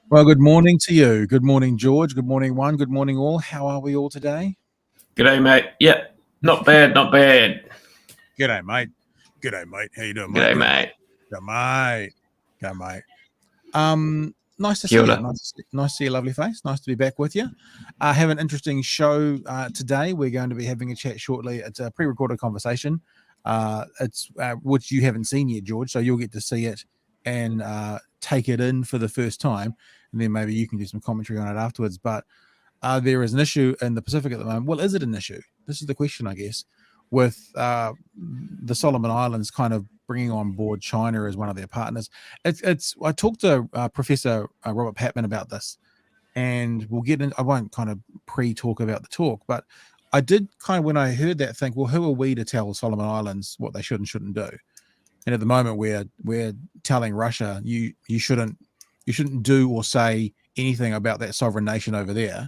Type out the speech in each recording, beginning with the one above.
Well, good morning to you. Good morning, George. Good morning, one. Good morning, all. How are we all today? G'day, mate. Yeah, not bad, not bad. G'day, mate. G'day, mate. How you doing, mate? G'day, mate. G'day, mate. G'day, mate. Nice to see you. Nice to see your lovely face. Nice to be back with you. I have an interesting show today. We're going to be having a chat shortly. It's a pre-recorded conversation. It's which you haven't seen yet, George. So you'll get to see it and take it in for the first time, and then maybe you can do some commentary on it afterwards. But there is an issue in the Pacific at the moment. Well, is it an issue? This is the question, I guess, with the Solomon Islands kind of bringing on board China as one of their partners. I talked to Professor Robert Patman about this, and we'll get in. I won't kind of pre-talk about the talk, but I did kind of, when I heard that, think, well, who are we to tell Solomon Islands what they should and shouldn't do? And at the moment, we're telling Russia you shouldn't do or say anything about that sovereign nation over there.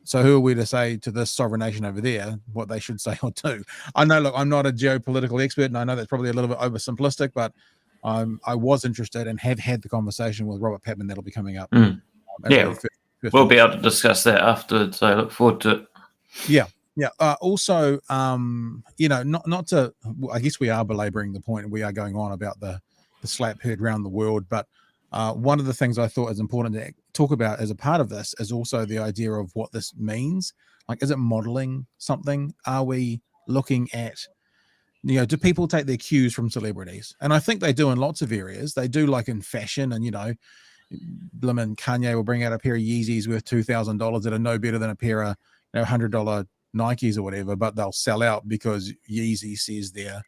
So who are we to say to this sovereign nation over there what they should say or do? I know, look, I'm not a geopolitical expert, and I know that's probably a little bit oversimplistic, but I was interested and have had the conversation with Robert Patman that'll be coming up. Yeah, we'll be able to discuss that afterwards. So I look forward to it. Yeah. Yeah. Also, not to, I guess we are belaboring the point, and we are going on about the slap heard around the world. But one of the things I thought is important to talk about as a part of this is also the idea of what this means. Like, is it modeling something? Are we looking at, do people take their cues from celebrities? And I think they do in lots of areas. They do, like in fashion, and, Blimmin' Kanye will bring out a pair of Yeezys worth $2,000 that are no better than a pair of $100 Nikes or whatever, but they'll sell out because Yeezy says they're,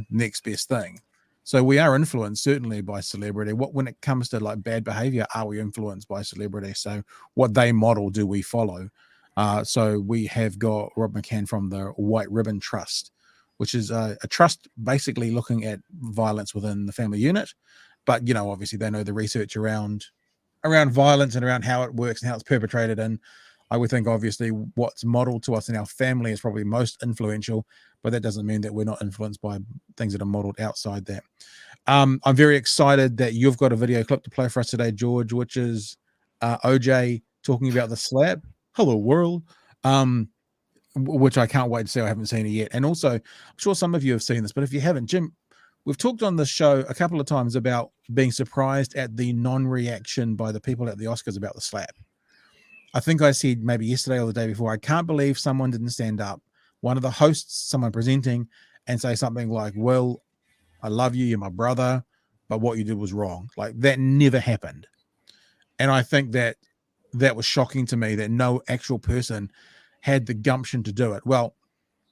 next best thing. So we are influenced certainly by celebrity. When it comes to like bad behavior, are we influenced by celebrity? So what they model, do we follow? So we have got Rob McCann from the White Ribbon Trust, which is a trust basically looking at violence within the family unit. But, obviously they know the research around violence and around how it works and how it's perpetrated. And I would think, obviously, what's modeled to us in our family is probably most influential, but that doesn't mean that we're not influenced by things that are modeled outside that. I'm very excited that you've got a video clip to play for us today, George, which is OJ talking about the slap. Hello, world. Which I can't wait to see. I haven't seen it yet. And also, I'm sure some of you have seen this, but if you haven't, Jim, we've talked on this show a couple of times about being surprised at the non-reaction by the people at the Oscars about the slap. I think I said maybe yesterday or the day before, I can't believe someone didn't stand up, one of the hosts, someone presenting, and say something like, well, I love you, you're my brother, but what you did was wrong. Like, that never happened. And I think that was shocking to me, that no actual person had the gumption to do it. Well,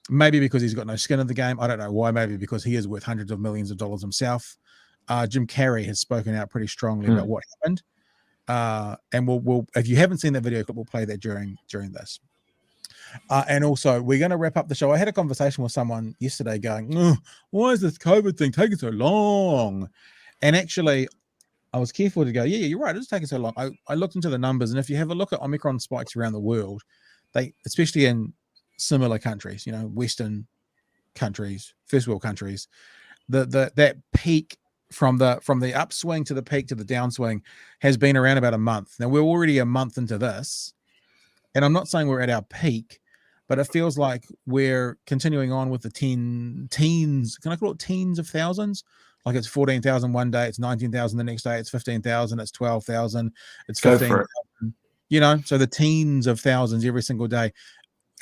maybe because he's got no skin in the game. I don't know why. Maybe because he is worth hundreds of millions of dollars himself. Jim Carrey has spoken out pretty strongly about what happened. And we'll if you haven't seen that video clip, we'll play that during this. And also, we're going to wrap up the show. I had a conversation with someone yesterday going, why is this COVID thing taking so long? And actually, I was careful to go, yeah, you're right, it's taking so long. I looked into the numbers, and if you have a look at Omicron spikes around the world, they, especially in similar countries, Western countries, first world countries, that peak from the upswing to the peak to the downswing has been around about a month. Now, we're already a month into this, and I'm not saying we're at our peak, but it feels like we're continuing on with the teens. Can I call it teens of thousands? Like, it's 14,000 one day, it's 19,000 the next day, it's 15,000, it's 12,000, it's 15,000. So the teens of thousands every single day,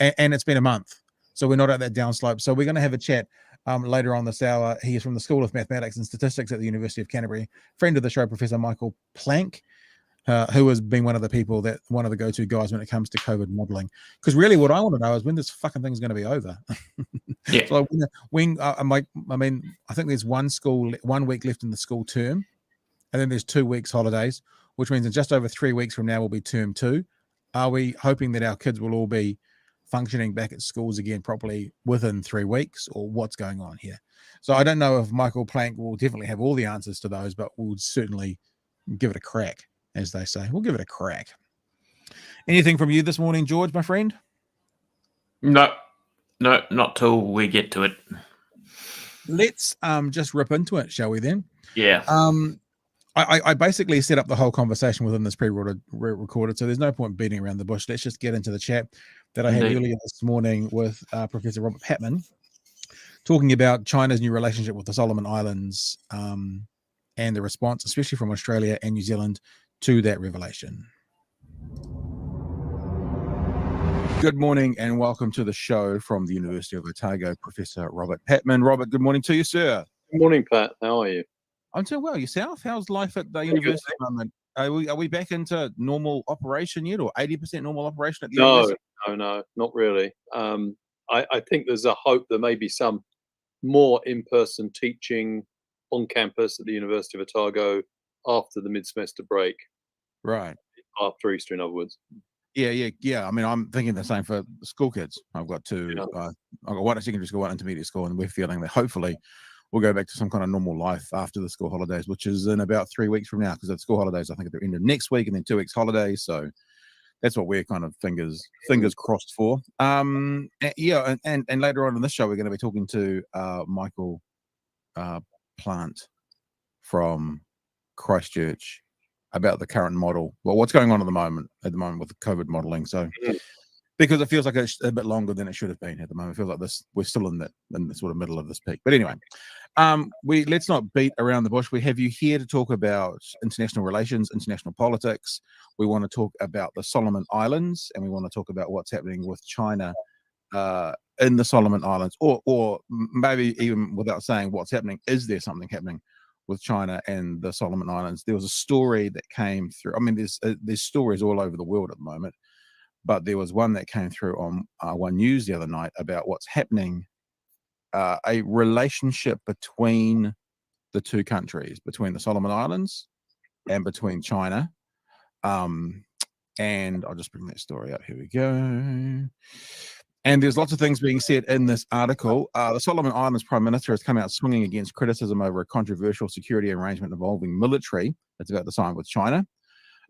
and it's been a month. So we're not at that downslope. So we're going to have a chat later on this hour. He is from the School of Mathematics and Statistics at the University of Canterbury. Friend of the show, Professor Michael Planck. who has been one of the go-to guys when it comes to COVID modeling. Because really, what I want to know is when this fucking thing's going to be over. Yeah. So I think there's one week left in the school term, and then there's 2 weeks holidays, which means in just over 3 weeks from now will be term 2. Are we hoping that our kids will all be functioning back at schools again properly within 3 weeks, or what's going on here? So I don't know if Michael Plank will definitely have all the answers to those, but we'll certainly give it a crack, as they say. We'll give it a crack. Anything from you this morning, George, my friend? No, not till we get to it. Let's just rip into it, shall we then? Yeah. I basically set up the whole conversation within this pre-recorded, so there's no point beating around the bush. Let's just get into the chat that I had earlier this morning with Professor Robert Patman, talking about China's new relationship with the Solomon Islands and the response, especially from Australia and New Zealand, to that revelation. Good morning and welcome to the show from the University of Otago, Professor Robert Patman. Robert, good morning to you, sir. Good morning, Pat. How are you? I'm doing well. Yourself? How's life at the university at the moment? Are we back into normal operation yet, or 80% normal operation at the university? No, not really. I think there's a hope there may be some more in-person teaching on campus at the University of Otago after the mid-semester break. Right. After Easter, in other words. Yeah. I mean, I'm thinking the same for school kids. I've got two. I've got one at secondary school, one at intermediate school, and we're feeling that hopefully we'll go back to some kind of normal life after the school holidays, which is in about 3 weeks from now, because the school holidays, I think, at the end of next week, and then 2 weeks holidays. So that's what we're kind of fingers crossed for. And later on in this show, we're going to be talking to Michael Plant from Christchurch about the current model. Well, what's going on at the moment with the COVID modeling. So because it feels like it's a bit longer than it should have been at the moment. It feels like we're still in the sort of middle of this peak. But anyway, let's not beat around the bush. We have you here to talk about international relations, international politics. We want to talk about the Solomon Islands, and we want to talk about what's happening with China in the Solomon Islands, or maybe even without saying what's happening, is there something happening with China and the Solomon Islands? There was a story that came through. I mean, there's stories all over the world at the moment, but there was one that came through on One News the other night about what's happening, a relationship between the two countries, between the Solomon Islands and between China. And I'll just bring that story up. Here we go. And there's lots of things being said in this article. The Solomon Islands Prime Minister has come out swinging against criticism over a controversial security arrangement involving military that's about to sign with China.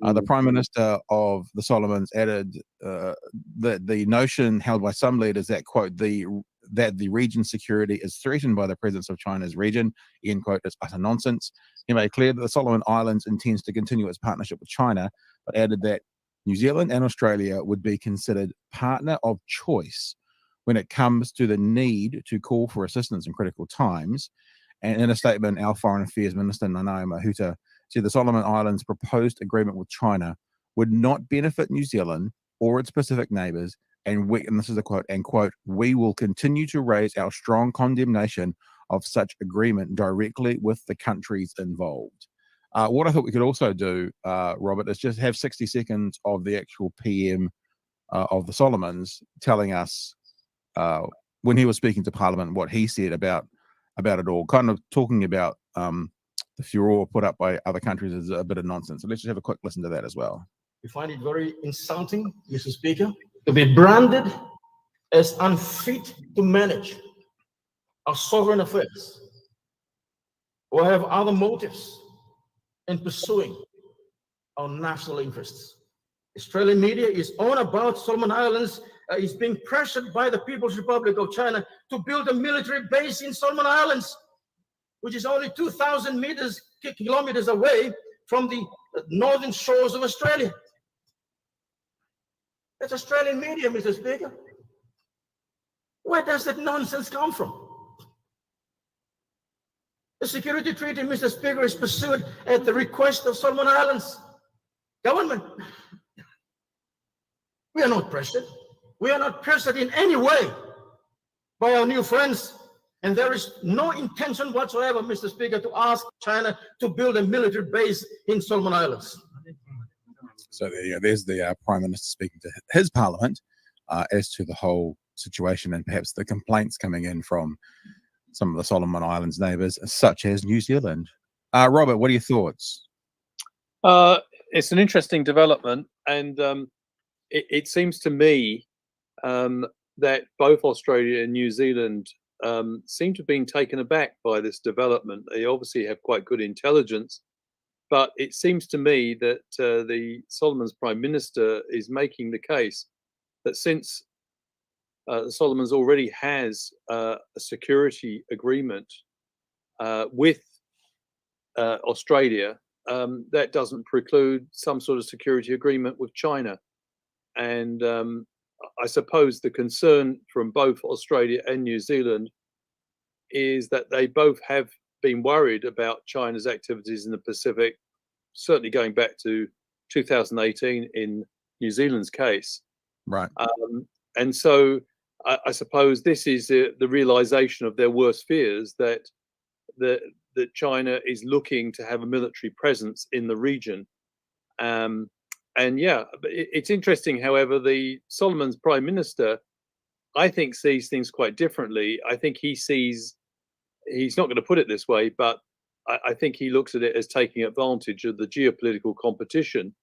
The Prime Minister of the Solomons added that the notion held by some leaders that, quote, that the region's security is threatened by the presence of China's region, end quote, is utter nonsense. He made clear that the Solomon Islands intends to continue its partnership with China, but added that New Zealand and Australia would be considered partner of choice when it comes to the need to call for assistance in critical times. And in a statement, our Foreign Affairs Minister, Nanaia Mahuta, said the Solomon Islands' proposed agreement with China would not benefit New Zealand or its Pacific neighbours, and this is a quote, and quote, we will continue to raise our strong condemnation of such agreement directly with the countries involved. What I thought we could also do, Robert, is just have 60 seconds of the actual PM of the Solomons telling us when he was speaking to Parliament what he said about it all, kind of talking about the furor put up by other countries is a bit of nonsense. So let's just have a quick listen to that as well. We find it very insulting, Mr. Speaker, to be branded as unfit to manage our sovereign affairs or have other motives in pursuing our national interests. Australian media is on about Solomon Islands is being pressured by the People's Republic of China to build a military base in Solomon Islands, which is only 2,000 kilometers away from the northern shores of Australia. That's Australian media, Mr. Speaker. Where does that nonsense come from? The security treaty, Mr. Speaker, is pursued at the request of Solomon Islands government. We are not pressured. We are not pressured in any way by our new friends. And there is no intention whatsoever, Mr. Speaker, to ask China to build a military base in Solomon Islands. So there's the Prime Minister speaking to his Parliament as to the whole situation and perhaps the complaints coming in from some of the Solomon Islands neighbours, such as New Zealand. Robert, what are your thoughts? It's an interesting development, and it seems to me that both Australia and New Zealand seem to have been taken aback by this development. They obviously have quite good intelligence, but it seems to me that the Solomons Prime Minister is making the case that since the Solomons already has a security agreement with Australia, that doesn't preclude some sort of security agreement with China. And I suppose the concern from both Australia and New Zealand is that they both have been worried about China's activities in the Pacific, certainly going back to 2018 in New Zealand's case. Right. And so I suppose this is the realization of their worst fears, that China is looking to have a military presence in the region. And yeah, it's interesting. However, the Solomons Prime Minister, I think, sees things quite differently. I think he's not going to put it this way, but I think he looks at it as taking advantage of the geopolitical competition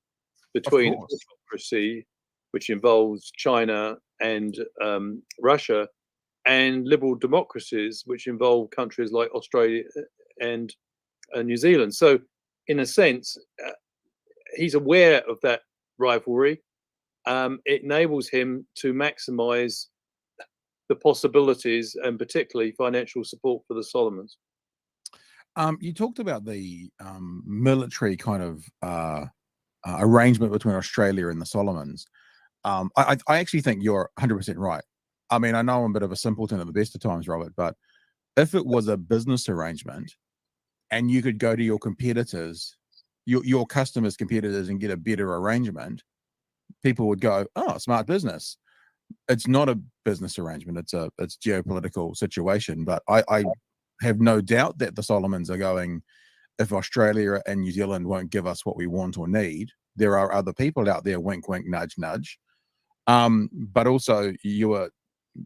between democracy, which involves China and Russia, and liberal democracies, which involve countries like Australia and New Zealand. So, in a sense, he's aware of that rivalry. It enables him to maximize the possibilities and particularly financial support for the Solomons. You talked about the military kind of arrangement between Australia and the Solomons. I actually think you're 100% right. I mean, I know I'm a bit of a simpleton at the best of times, Robert, but if it was a business arrangement and you could go to your competitors, your customers' competitors, and get a better arrangement, people would go, "Oh, smart business." It's not a business arrangement; it's geopolitical situation. But I have no doubt that the Solomons are going, if Australia and New Zealand won't give us what we want or need, there are other people out there. Wink, wink, nudge, nudge. But also, you were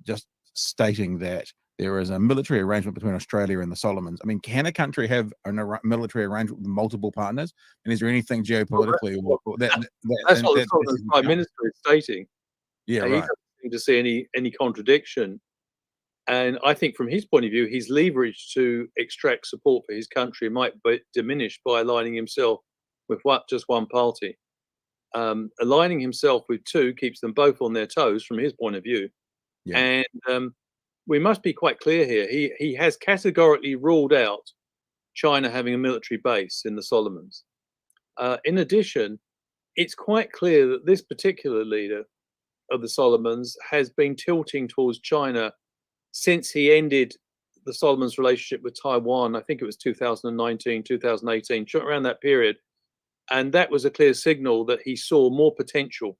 just stating that there is a military arrangement between Australia and the Solomons. I mean, can a country have a military arrangement with multiple partners? And is there anything geopolitically that's what the Solomons Prime Minister is stating? Yeah, he right. doesn't seem to see any contradiction. And I think from his point of view, his leverage to extract support for his country might be diminished by aligning himself with just one party. Aligning himself with two keeps them both on their toes from his point of view. Yeah. And we must be quite clear here. He has categorically ruled out China having a military base in the Solomons. In addition, it's quite clear that this particular leader of the Solomons has been tilting towards China since he ended the Solomons' relationship with Taiwan. I think it was 2019, 2018, around that period. And that was a clear signal that he saw more potential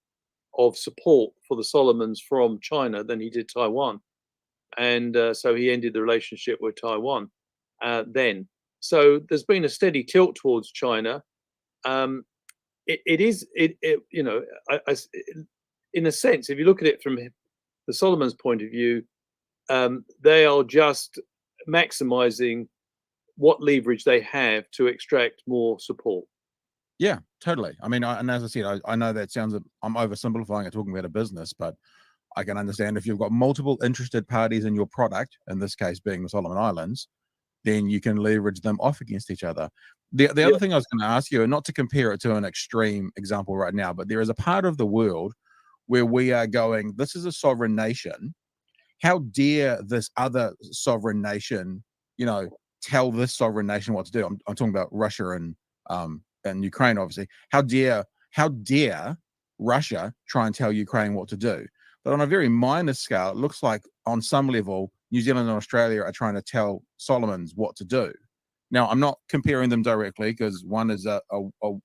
of support for the Solomons from China than he did Taiwan. And so he ended the relationship with Taiwan then. So there's been a steady tilt towards China. In a sense, if you look at it from the Solomons' point of view, they are just maximizing what leverage they have to extract more support. Yeah, totally. I mean, and as I said, I know that sounds, I'm oversimplifying it, talking about a business, but I can understand if you've got multiple interested parties in your product, in this case being the Solomon Islands, then you can leverage them off against each other. The other thing I was going to ask you, and not to compare it to an extreme example right now, but there is a part of the world where we are going, this is a sovereign nation. How dare this other sovereign nation, tell this sovereign nation what to do? I'm talking about Russia and Ukraine, obviously. How dare Russia try and tell Ukraine what to do? But on a very minor scale, it looks like on some level, New Zealand and Australia are trying to tell Solomons what to do. Now, I'm not comparing them directly because one is a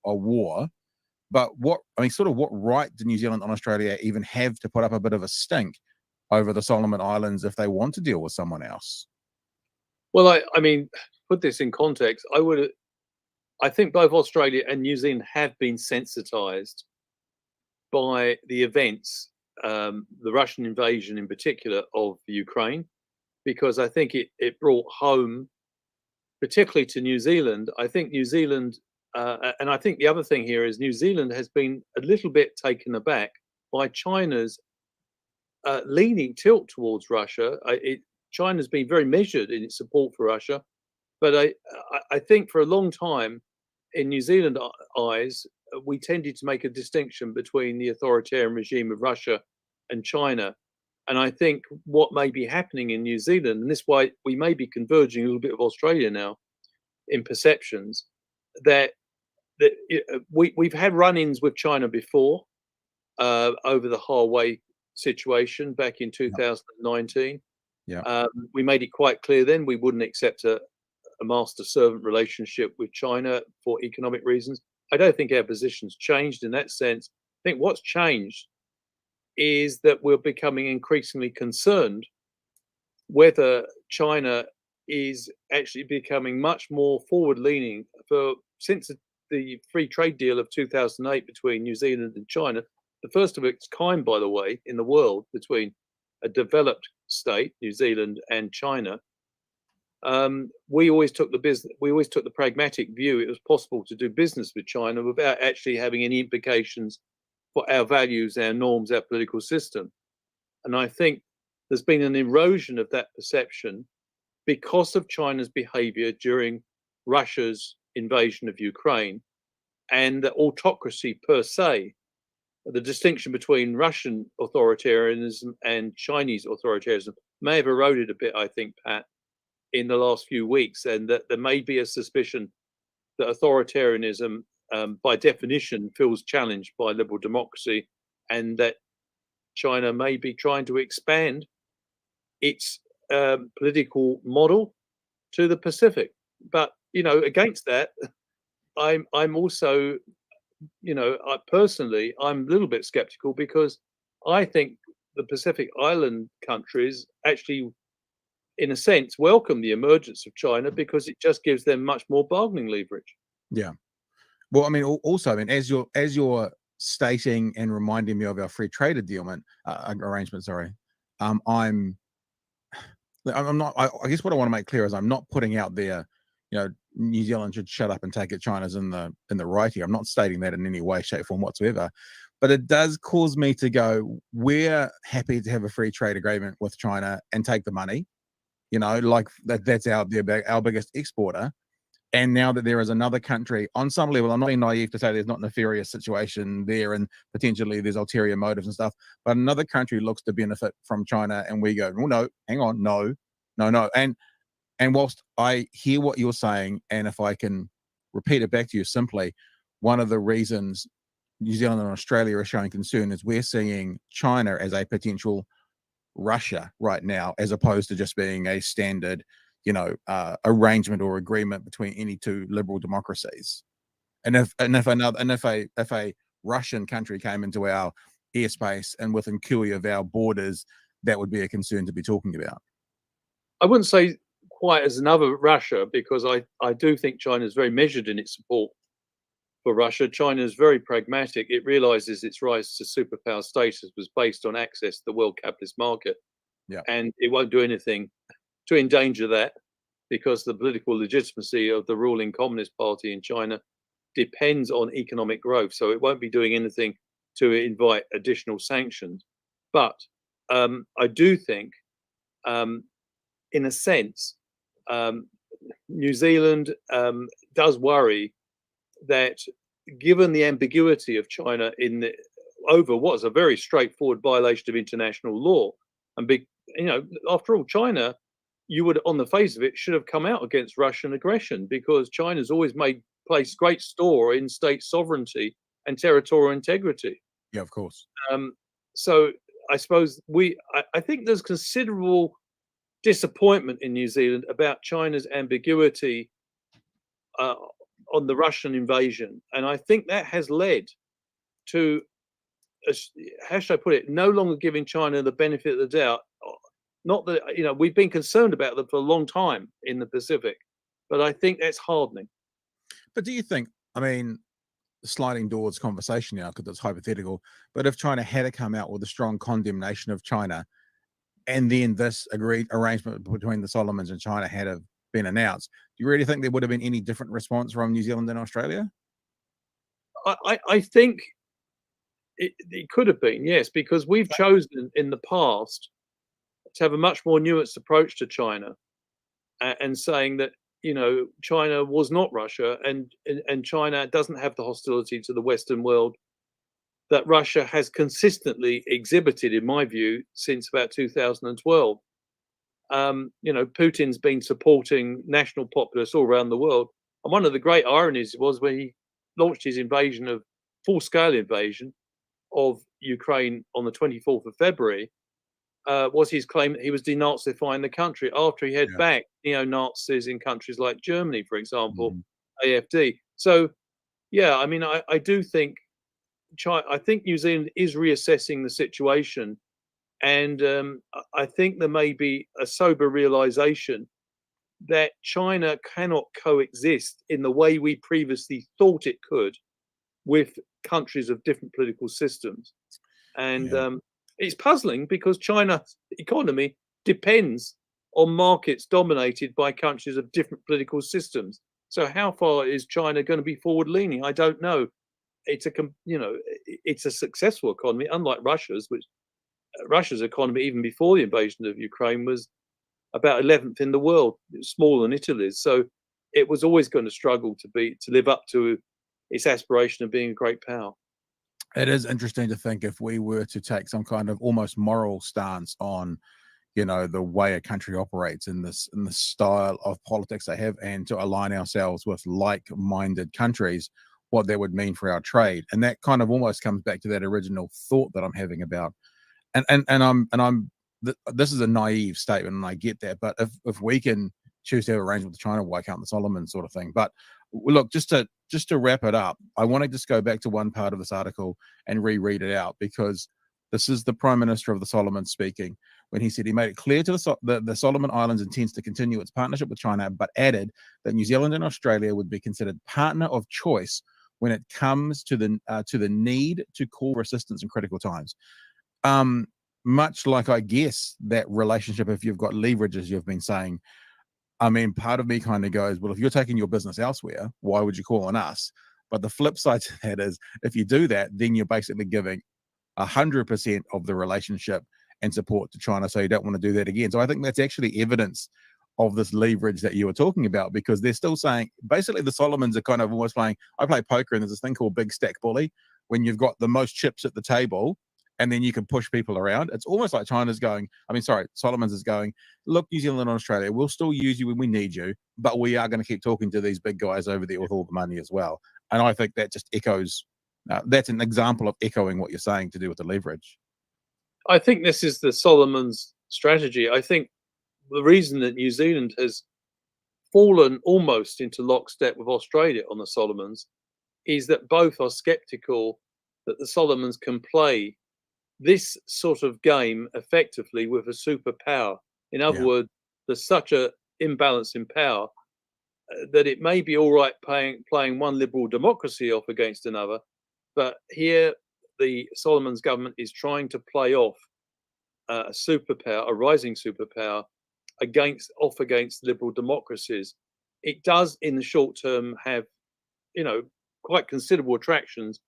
war, but what right do New Zealand and Australia even have to put up a bit of a stink over the Solomon Islands if they want to deal with someone else? Well, I mean, put this in context. I think both Australia and New Zealand have been sensitized by the events, the Russian invasion in particular of Ukraine, because I think it brought home, particularly to New Zealand. I think New Zealand, and I think the other thing here is New Zealand has been a little bit taken aback by China's leaning tilt towards Russia. China's been very measured in its support for Russia, but I think for a long time, in New Zealand eyes, we tended to make a distinction between the authoritarian regime of Russia and China. And I think what may be happening in New Zealand, and this is why we may be converging a little bit of Australia now in perceptions, that we've had run-ins with China before over the Huawei situation back in 2019. Yeah. We made it quite clear then we wouldn't accept a master-servant relationship with China for economic reasons. I don't think our position's changed in that sense. I think what's changed is that we're becoming increasingly concerned whether China is actually becoming much more forward-leaning. Since the free trade deal of 2008 between New Zealand and China, the first of its kind, by the way, in the world, between a developed state, New Zealand, and China, we always took the pragmatic view it was possible to do business with China without actually having any implications for our values, our norms, our political system. And I think there's been an erosion of that perception because of China's behavior during Russia's invasion of Ukraine, and the autocracy per se. The distinction between Russian authoritarianism and Chinese authoritarianism may have eroded a bit, I think, Pat, in the last few weeks, and that there may be a suspicion that authoritarianism, by definition, feels challenged by liberal democracy, and that China may be trying to expand its political model to the Pacific. But against that, I'm also, personally, I'm a little bit skeptical, because I think the Pacific Island countries actually, in a sense, welcome the emergence of China because it just gives them much more bargaining leverage. Yeah. Well, I mean, also, as you're stating and reminding me of our free trade arrangement, sorry, I'm not. I guess what I want to make clear is I'm not putting out there, New Zealand should shut up and take it. China's in the right here. I'm not stating that in any way, shape, form whatsoever. But it does cause me to go, we're happy to have a free trade agreement with China and take the money. Like that's our biggest exporter. And now that there is another country, on some level, I'm not being naive to say there's not a nefarious situation there and potentially there's ulterior motives and stuff, but another country looks to benefit from China, and we go, well, no, hang on, no. And whilst I hear what you're saying, and if I can repeat it back to you simply, one of the reasons New Zealand and Australia are showing concern is we're seeing China as a potential Russia right now, as opposed to just being a standard arrangement or agreement between any two liberal democracies. And if a Russian country came into our airspace and within cooey of our borders, that would be a concern to be talking about. I wouldn't say quite as another Russia, because I do think China is very measured in its support for Russia. China is very pragmatic. It realizes its rise to superpower status was based on access to the world capitalist market. Yeah. And it won't do anything to endanger that, because the political legitimacy of the ruling Communist Party in China depends on economic growth. So it won't be doing anything to invite additional sanctions. But I do think, in a sense, New Zealand does worry that, given the ambiguity of China over what is a very straightforward violation of international law, and after all, China, you would, on the face of it, should have come out against Russian aggression, because China's always placed great store in state sovereignty and territorial integrity. Yeah, of course. So I suppose I think there's considerable disappointment in New Zealand about China's ambiguity on the Russian invasion, and I think that has led to, how should I put it, no longer giving China the benefit of the doubt. Not that we've been concerned about them for a long time in the Pacific, but I think that's hardening. But do you think? I mean, sliding doors conversation now because it's hypothetical, but if China had to come out with a strong condemnation of China, and then this agreed arrangement between the Solomons and China had have been announced, do you really think there would have been any different response from New Zealand and Australia? I think it could have been, yes, because we've chosen in the past to have a much more nuanced approach to China, and saying that, you know, China was not Russia, and China doesn't have the hostility to the Western world that Russia has consistently exhibited, in my view, since about 2012. You know, Putin's been supporting national populists all around the world, and one of the great ironies was when he launched his full-scale invasion of Ukraine on the 24th of February, was his claim that he was denazifying the country after he had backed neo-Nazis in countries like Germany, for example, AFD. So, yeah, I mean, I do think I think New Zealand is reassessing the situation, and I think there may be a sober realization that China cannot coexist in the way we previously thought it could with countries of different political systems. And it's puzzling because China's economy depends on markets dominated by countries of different political systems. So how far is China going to be forward leaning? I don't know. It's it's a successful economy, unlike Russia's, which Russia's economy, even before the invasion of Ukraine, was about 11th in the world. It was smaller than Italy's. So it was always going to struggle to live up to its aspiration of being a great power. It is interesting to think if we were to take some kind of almost moral stance on, you know, the way a country operates in the style of politics they have, and to align ourselves with like-minded countries, what that would mean for our trade. And that kind of almost comes back to that original thought that I'm having about, this is a naive statement, and I get that, but if we can choose to have arrangement with China, why can't the Solomons, sort of thing? But look, just to wrap it up, I want to just go back to one part of this article and reread it out, because this is the Prime Minister of the Solomons speaking, when he said he made it clear to the Solomon Islands intends to continue its partnership with China, but added that New Zealand and Australia would be considered partner of choice when it comes to the need to call for assistance in critical times. Much like, I guess, that relationship, if you've got leverage, as you've been saying, I mean, part of me kind of goes, well, if you're taking your business elsewhere, why would you call on us? But the flip side to that is, if you do that, then you're basically giving 100% of the relationship and support to China. So you don't want to do that again. So I think that's actually evidence of this leverage that you were talking about, because they're still saying, basically the Solomons are kind of almost playing, I play poker and there's this thing called big stack bully, when you've got the most chips at the table and then you can push people around. It's almost like Solomons is going, look, New Zealand and Australia, we'll still use you when we need you, but we are going to keep talking to these big guys over there with all the money as well. And I think that just echoes, that's an example of echoing what you're saying to do with the leverage. I think this is the Solomons strategy. I think the reason that New Zealand has fallen almost into lockstep with Australia on the Solomons is that both are skeptical that the Solomons can play this sort of game effectively with a superpower. In other words, there's such an imbalance in power that it may be all right playing one liberal democracy off against another, but here the Solomons government is trying to play off a superpower, a rising superpower, against liberal democracies. It does, in the short term, have, quite considerable attractions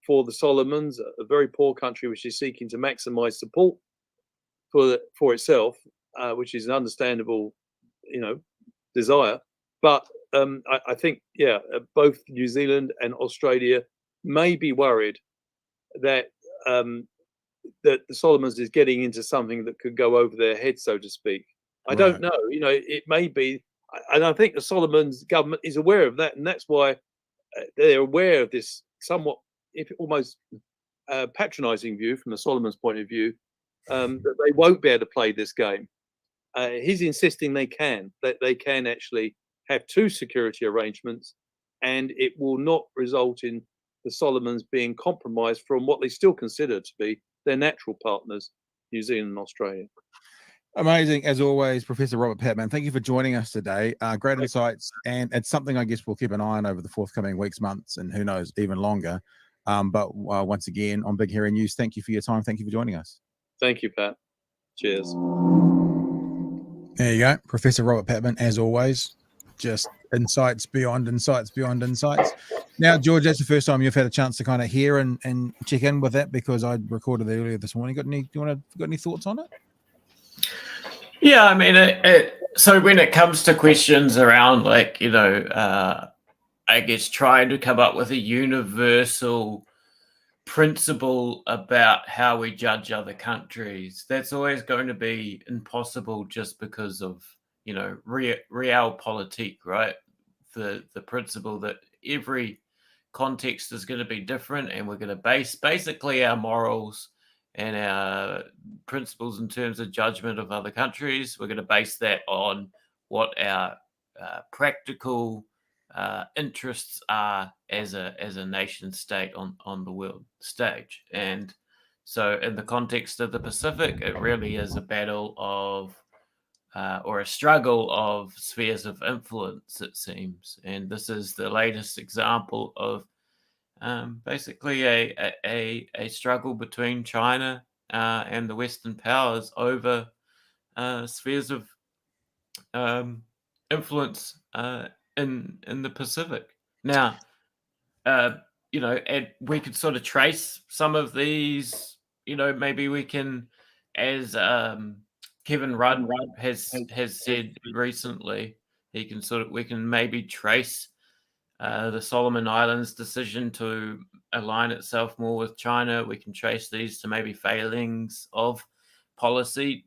for the Solomons, a very poor country which is seeking to maximize support for itself, which is an understandable, desire. But I think, both New Zealand and Australia may be worried that that the Solomons is getting into something that could go over their head, so to speak. I don't know. It may be, and I think the Solomons government is aware of that, and that's why they're aware of this somewhat, if almost patronizing view from the Solomons' point of view, that they won't be able to play this game. He's insisting that they can actually have two security arrangements, and it will not result in the Solomons being compromised from what they still consider to be their natural partners, New Zealand and Australia. Amazing, as always, Professor Robert Patman. Thank you for joining us today. Great insights, and it's something I guess we'll keep an eye on over the forthcoming weeks, months, and who knows, even longer. But once again, on Big Hairy News, thank you for your time. Thank you for joining us. Thank you, Pat. Cheers. There you go, Professor Robert Patman, as always. Just insights beyond insights beyond insights. Now, George, that's the first time you've had a chance to kind of hear and check in with that, because I recorded it earlier this morning. Got any thoughts on it? Yeah, I mean, so when it comes to questions around, like, I guess trying to come up with a universal principle about how we judge other countries, that's always going to be impossible, just because of, realpolitik, right? The principle that every context is going to be different, and we're going to base basically our morals and our principles in terms of judgment of other countries. We're going to base that on what our practical interests are as a nation state on the world stage. And so in the context of the Pacific, it really is a battle of or a struggle of spheres of influence, it seems. And this is the latest example of basically a struggle between China and the Western powers over spheres of influence in the Pacific. Now, and we could sort of trace some of these. Maybe we can, as Kevin Rudd has said recently, we can maybe trace the Solomon Islands decision to align itself more with China. We can trace these to maybe failings of policy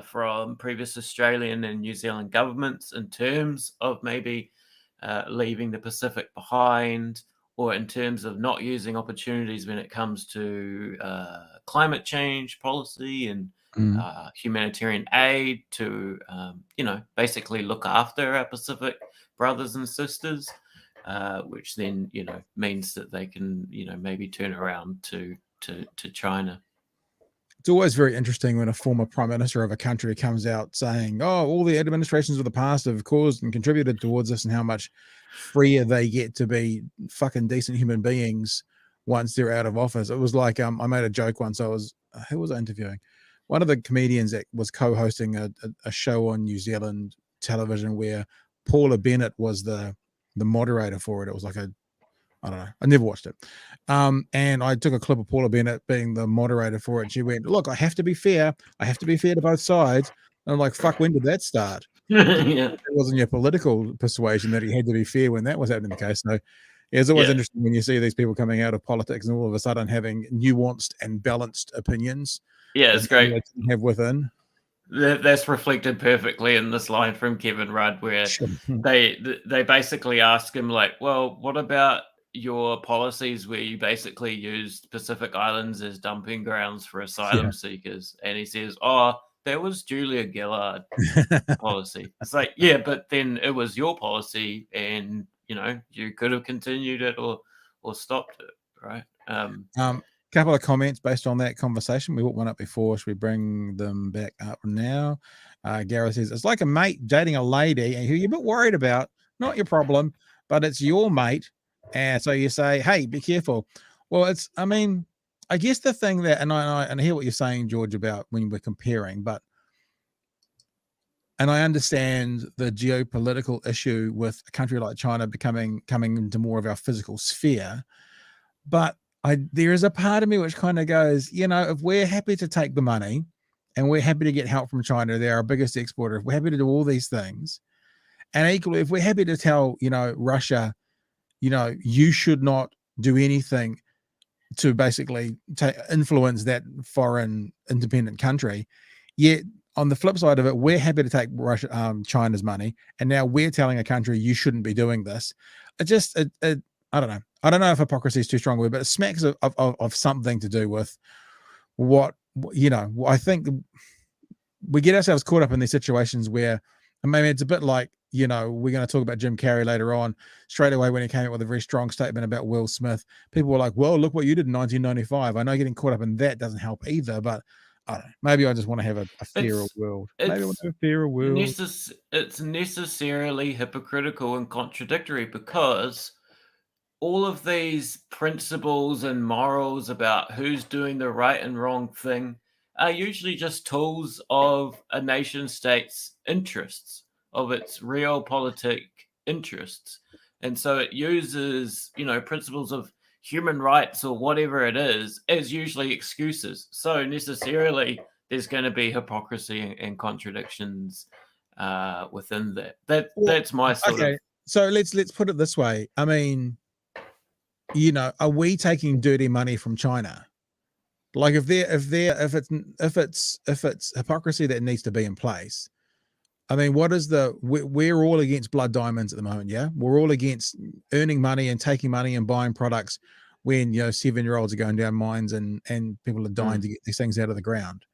from previous Australian and New Zealand governments in terms of maybe leaving the Pacific behind, or in terms of not using opportunities when it comes to climate change policy and humanitarian aid to, basically look after our Pacific brothers and sisters. Which then, means that they can, maybe turn around to China. It's always very interesting when a former prime minister of a country comes out saying, "Oh, all the administrations of the past have caused and contributed towards this, and how much freer they get to be fucking decent human beings once they're out of office." It was like I made a joke once. Who was I interviewing? One of the comedians that was co-hosting a show on New Zealand television where Paula Bennett was the moderator for it. It was like I don't know. I never watched it. And I took a clip of Paula Bennett being the moderator for it. She went, "Look, I have to be fair. I have to be fair to both sides." And I'm like, fuck, when did that start? Yeah. It wasn't your political persuasion that he had to be fair when that was happening the case. So it's always interesting when you see these people coming out of politics and all of a sudden having nuanced and balanced opinions. Yeah, it's great. They have within. That's reflected perfectly in this line from Kevin Rudd, where they basically ask him, like, well, what about your policies where you basically used Pacific Islands as dumping grounds for asylum seekers? And he says, "Oh, that was Julia Gillard policy." It's like, yeah, but then it was your policy, and you could have continued it or stopped it, right? Couple of comments based on that conversation. We put one up before. Should we bring them back up now? Gareth says, "It's like a mate dating a lady who you're a bit worried about. Not your problem, but it's your mate. And so you say, hey, be careful." Well, I guess the thing that, and I hear what you're saying, George, about when we're comparing, and I understand the geopolitical issue with a country like China coming into more of our physical sphere. But there is a part of me which kind of goes, if we're happy to take the money and we're happy to get help from China, they're our biggest exporter, if we're happy to do all these things, and equally, if we're happy to tell, Russia, you should not do anything to basically influence that foreign independent country, yet on the flip side of it, we're happy to take China's money, and now we're telling a country you shouldn't be doing this. I don't know. I don't know if hypocrisy is too strong a word, but it smacks of something to do with what, I think we get ourselves caught up in these situations where, and maybe it's a bit like, we're going to talk about Jim Carrey later on. Straight away, when he came out with a very strong statement about Will Smith, people were like, well, look what you did in 1995. I know getting caught up in that doesn't help either, but I don't know. Maybe I just want to have a fairer It's world. Maybe I want it's to have a fairer world. it's necessarily hypocritical and contradictory because all of these principles and morals about who's doing the right and wrong thing are usually just tools of a nation state's interests, of its realpolitik interests. And so it uses, principles of human rights or whatever it is as usually excuses. So necessarily there's going to be hypocrisy and contradictions within that. That's my sort of. Okay, so let's put it this way. I mean, are we taking dirty money from China? Like if it's hypocrisy that needs to be in place. I mean, we're all against blood diamonds at the moment. Yeah, we're all against earning money and taking money and buying products when 7-year-olds are going down mines and people are dying to get these things out of the ground.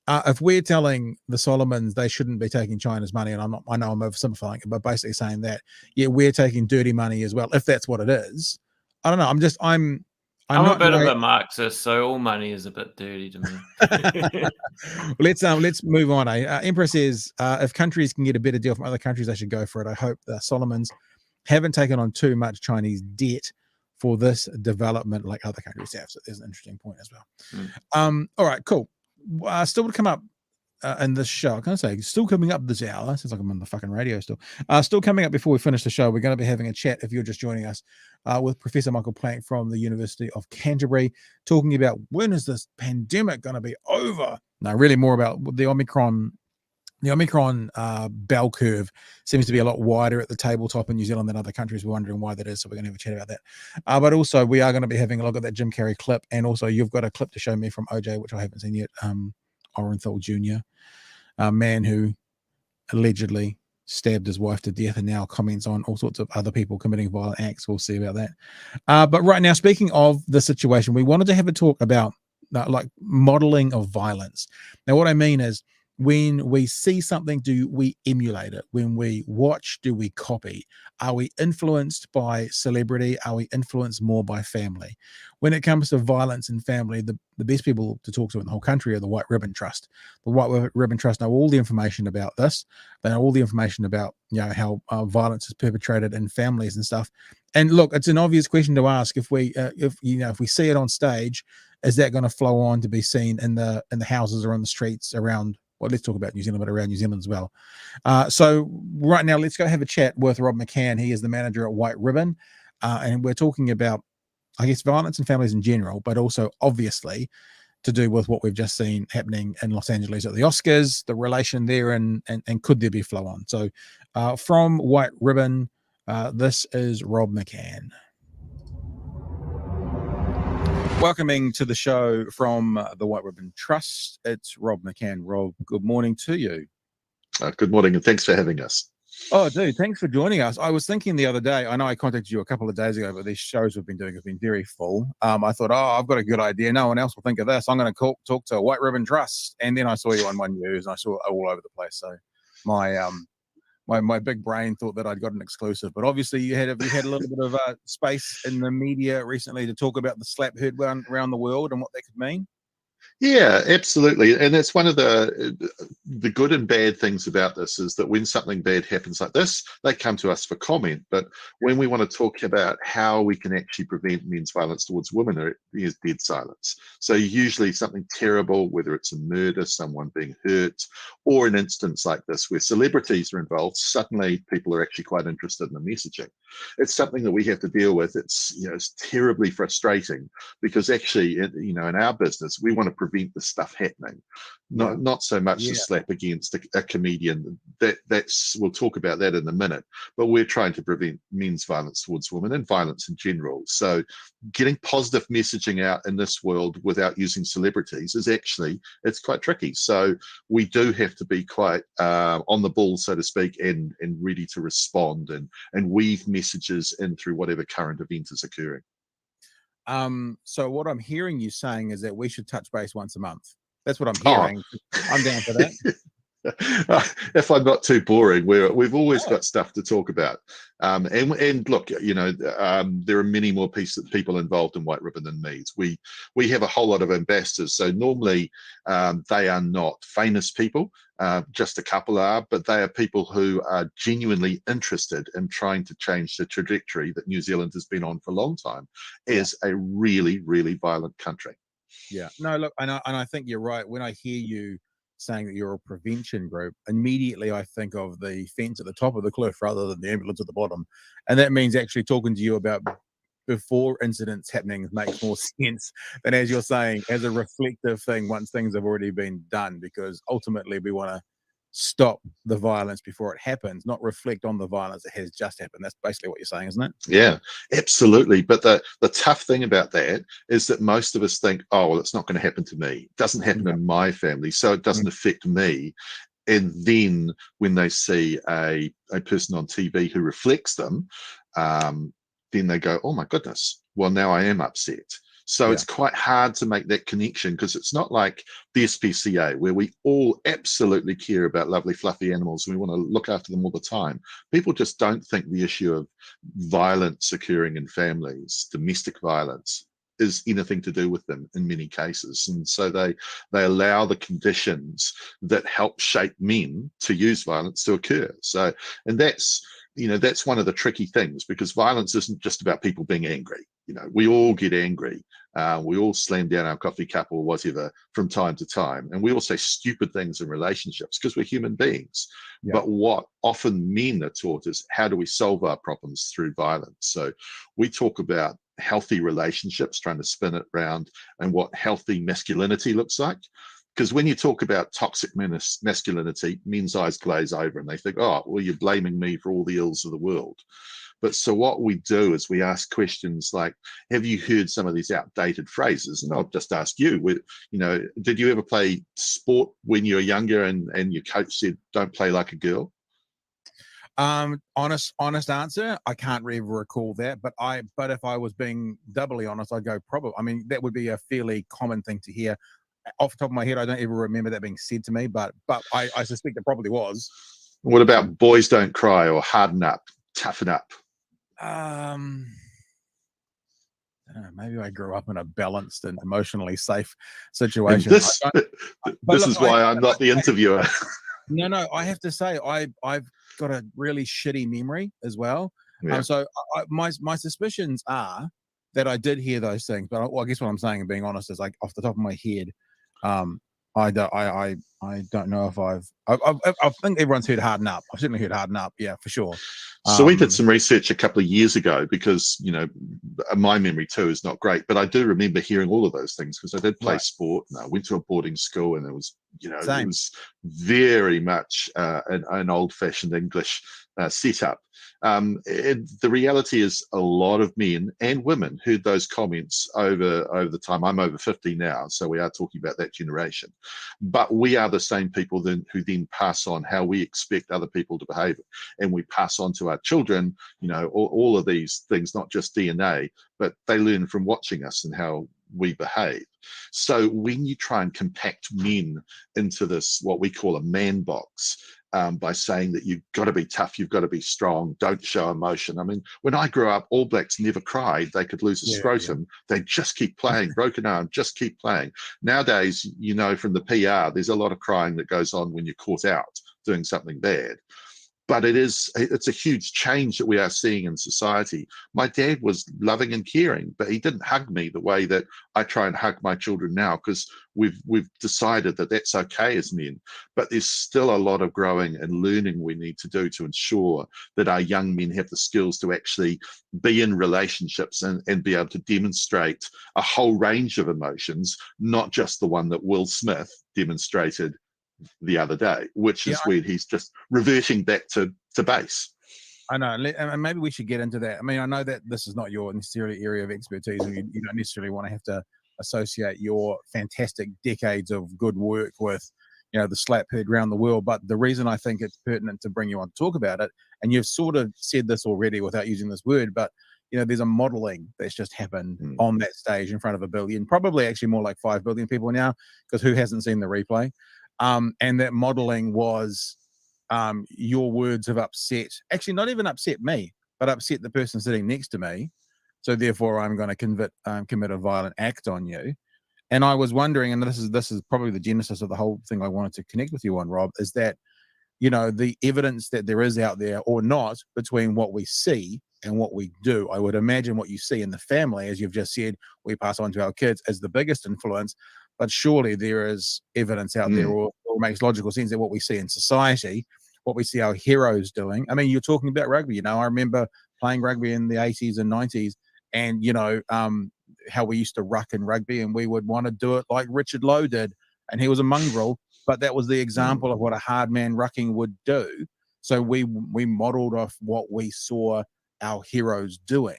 If we're telling the Solomons they shouldn't be taking China's money, and I know I'm oversimplifying it, but basically saying that, yeah, we're taking dirty money as well, if that's what it is. I don't know. I'm I'm a not bit of a Marxist, so all money is a bit dirty to me. Let's move on. Emperor says if countries can get a better deal from other countries, they should go for it. I hope the Solomons haven't taken on too much Chinese debt for this development like other countries have. So there's an interesting point as well. All right, cool. Still to come up in this show. I can't say still coming up this hour. Sounds like I'm on the fucking radio still. Still coming up before we finish the show. We're going to be having a chat, if you're just joining us, with Professor Michael Planck from the University of Canterbury, talking about when is this pandemic going to be over? No, really more about the Omicron. The Omicron bell curve seems to be a lot wider at the tabletop in New Zealand than other countries. We're wondering why that is, so we're going to have a chat about that. But also, we are going to be having a look at that Jim Carrey clip, and also you've got a clip to show me from OJ, which I haven't seen yet. Orenthal Jr., a man who allegedly stabbed his wife to death and now comments on all sorts of other people committing violent acts. We'll see about that. But right now, speaking of the situation, we wanted to have a talk about like modeling of violence. Now, what I mean is, when we see something, do we emulate it? When we watch, do we copy? Are we influenced by celebrity? Are we influenced more by family? When it comes to violence and family, the best people to talk to in the whole country are the White Ribbon Trust. The White Ribbon Trust know all the information about this. They know all the information about how violence is perpetrated in families and stuff. And look, it's an obvious question to ask: if we see it on stage, is that going to flow on to be seen in the houses or on the streets around? Well, let's talk about New Zealand, but around New Zealand as well. So right now, let's go have a chat with Rob McCann. He is the manager at White Ribbon, and we're talking about, I guess, violence in families in general, but also obviously to do with what we've just seen happening in Los Angeles at the Oscars, the relation there, and could there be flow on? So from White Ribbon, this is Rob McCann. Welcoming to the show from the White Ribbon Trust, it's Rob McCann. Rob, good morning to you. Good morning, and thanks for having us. Oh, dude, thanks for joining us. I was thinking the other day, I know I contacted you a couple of days ago, but these shows we've been doing have been very full. I thought, I've got a good idea. No one else will think of this. I'm going to talk to White Ribbon Trust. And then I saw you on One News, and I saw it all over the place. So my big brain thought that I'd got an exclusive, but obviously you had a little bit of space in the media recently to talk about the slap heard around the world and what that could mean. Yeah, absolutely. And it's one of the good and bad things about this is that when something bad happens like this, they come to us for comment. But when we want to talk about how we can actually prevent men's violence towards women, there's dead silence. So usually something terrible, whether it's a murder, someone being hurt, or an instance like this where celebrities are involved, suddenly people are actually quite interested in the messaging. It's something that we have to deal with. It's terribly frustrating because actually, in our business, we want to prevent this stuff happening, not so much to slap against a comedian. We'll talk about that in a minute, but we're trying to prevent men's violence towards women and violence in general. So getting positive messaging out in this world without using celebrities it's quite tricky. So we do have to be quite on the ball, so to speak, and ready to respond and weave messages in through whatever current event is occurring. So what I'm hearing you saying is that we should touch base once a month. That's what I'm hearing. I'm down for that. If I'm not too boring, we've always got stuff to talk about. And look, there are many more people involved in White Ribbon than me. We have a whole lot of ambassadors. So normally they are not famous people. Just a couple are, but they are people who are genuinely interested in trying to change the trajectory that New Zealand has been on for a long time as a really, really violent country. Yeah, no, look, and I think you're right. When I hear you saying that you're a prevention group, immediately I think of the fence at the top of the cliff rather than the ambulance at the bottom. And that means actually talking to you about before incidents happening makes more sense than, as you're saying, as a reflective thing once things have already been done, because ultimately we want to stop the violence before it happens, not reflect on the violence that has just happened. That's basically what you're saying, isn't it? Yeah, absolutely. But the tough thing about that is that most of us think, oh, well, it's not going to happen to me. It doesn't happen in my family, so it doesn't affect me. And then when they see a person on TV who reflects them, then they go, oh my goodness, well, now I am upset. So it's quite hard to make that connection, because it's not like the SPCA, where we all absolutely care about lovely, fluffy animals and we want to look after them all the time. People just don't think the issue of violence occurring in families, domestic violence, is anything to do with them in many cases. And so they allow the conditions that help shape men to use violence to occur. So, and that's one of the tricky things, because violence isn't just about people being angry. We all get angry. We all slam down our coffee cup or whatever from time to time. And we all say stupid things in relationships because we're human beings. Yeah. But what often men are taught is, how do we solve our problems through violence? So we talk about healthy relationships, trying to spin it around, and what healthy masculinity looks like. Because when you talk about toxic masculinity, men's eyes glaze over and they think, oh, well, you're blaming me for all the ills of the world. But so what we do is we ask questions like, have you heard some of these outdated phrases? And I'll just ask you, did you ever play sport when you were younger and your coach said, don't play like a girl? Honest answer, I can't really recall that, but if I was being doubly honest, I'd go probably. I mean, that would be a fairly common thing to hear. Off the top of my head, I don't ever remember that being said to me, but I suspect it probably was. What about boys don't cry, or harden up, toughen up? I don't know, maybe I grew up in a balanced and emotionally safe situation. This is why I'm not the interviewer. No, I have to say I've got a really shitty memory as well. Yeah. So my suspicions are that I did hear those things, but I guess what I'm saying and being honest is, like, off the top of my head, I don't know if I think everyone's heard harden up. I've certainly heard harden up, yeah, for sure. So we did some research a couple of years ago, because my memory too is not great, but I do remember hearing all of those things, because I did play sport and I went to a boarding school, and it was it was very much an old-fashioned English setup. The reality is, a lot of men and women heard those comments over the time. I'm over 50 now, so we are talking about that generation. But we are the same people who then pass on how we expect other people to behave, and we pass on to our children, all of these things, not just DNA, but they learn from watching us and how we behave. So when you try and compact men into this, what we call a man box, by saying that you've got to be tough, you've got to be strong, don't show emotion. I mean, when I grew up, All Blacks never cried. They could lose a scrotum. They just keep playing, broken arm, just keep playing. Nowadays, from the PR, there's a lot of crying that goes on when you're caught out doing something bad. But it's a huge change that we are seeing in society. My dad was loving and caring, but he didn't hug me the way that I try and hug my children now, because we've decided that that's okay as men. But there's still a lot of growing and learning we need to do to ensure that our young men have the skills to actually be in relationships and be able to demonstrate a whole range of emotions, not just the one that Will Smith demonstrated the other day, which is where he's just reverting back to base. I know, and maybe we should get into that. I mean, I know that this is not your necessarily area of expertise, and you don't necessarily want to have to associate your fantastic decades of good work with, the slap heard around the world. But the reason I think it's pertinent to bring you on to talk about it, and you've sort of said this already without using this word, but there's a modeling that's just happened on that stage in front of 1 billion, probably actually more like 5 billion people now, because who hasn't seen the replay? and that modeling was your words have upset, actually not even upset me, but upset the person sitting next to me. So therefore, I'm going to commit a violent act on you. And I was wondering, and this is probably the genesis of the whole thing I wanted to connect with you on, Rob, is that, you know, the evidence that there is out there or not between what we see and what we do. I would imagine what you see in the family, as you've just said, we pass on to our kids, is the biggest influence. But surely there is evidence out there, or makes logical sense, that what we see in society, what we see our heroes doing. I mean, you're talking about rugby. You know, I remember playing rugby in the 80s and 90s, and, you know, how we used to ruck in rugby, and we would want to do it like Richard Lowe did, and he was a mongrel, but that was the example of what a hard man rucking would do. So we modeled off what we saw our heroes doing.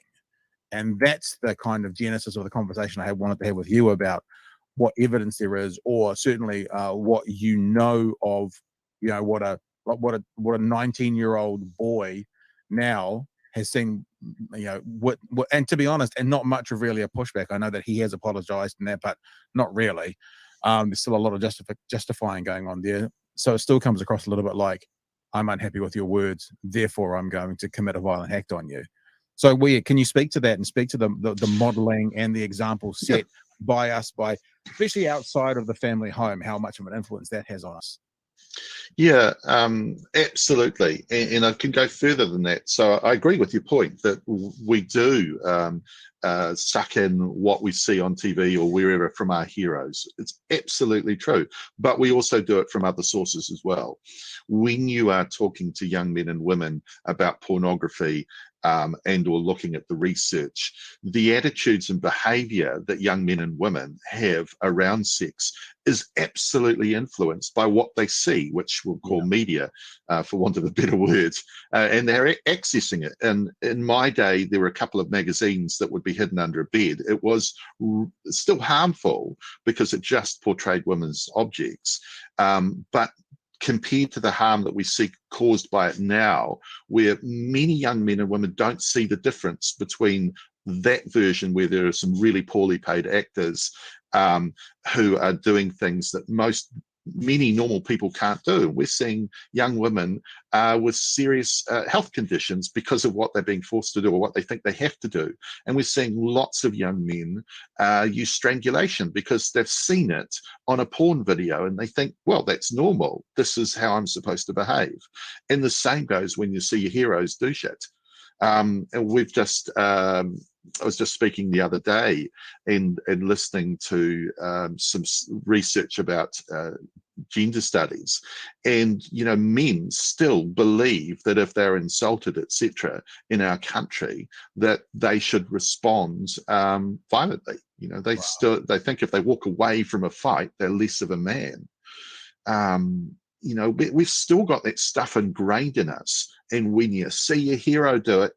And that's the kind of genesis of the conversation I wanted to have with you about what evidence there is, or certainly what you know of, you know, what a 19-year-old boy now has seen, you know, what, and to be honest, and not much of really a pushback. I know that he has apologized in that, but not really. There's still a lot of justifying going on there. So it still comes across a little bit like, I'm unhappy with your words, therefore I'm going to commit a violent act on you. So can you speak to that and speak to the modeling and the example set by us, especially outside of the family home, how much of an influence that has on us? Yeah, absolutely. And I can go further than that. So I agree with your point that we do suck in what we see on TV or wherever from our heroes. It's absolutely true. But we also do it from other sources as well. When you are talking to young men and women about pornography, and or looking at the research, the attitudes and behavior that young men and women have around sex is absolutely influenced by what they see, which we'll call media, for want of a better word, and they're accessing it. And in my day, there were a couple of magazines that would be hidden under a bed. It was still harmful because it just portrayed women's objects, but compared to the harm that we see caused by it now, where many young men and women don't see the difference between that version, where there are some really poorly paid actors who are doing things that many normal people can't do. We're seeing young women with serious health conditions because of what they're being forced to do or what they think they have to do. And we're seeing lots of young men use strangulation because they've seen it on a porn video and they think, well, that's normal. This is how I'm supposed to behave. And the same goes when you see your heroes do shit. And we've just I was just speaking the other day and listening to some research about gender studies, and you know, men still believe that if they're insulted, etc., in our country, that they should respond violently. You know, they think if they walk away from a fight, they're less of a man. You know, we've still got that stuff ingrained in us, and when you see a hero do it,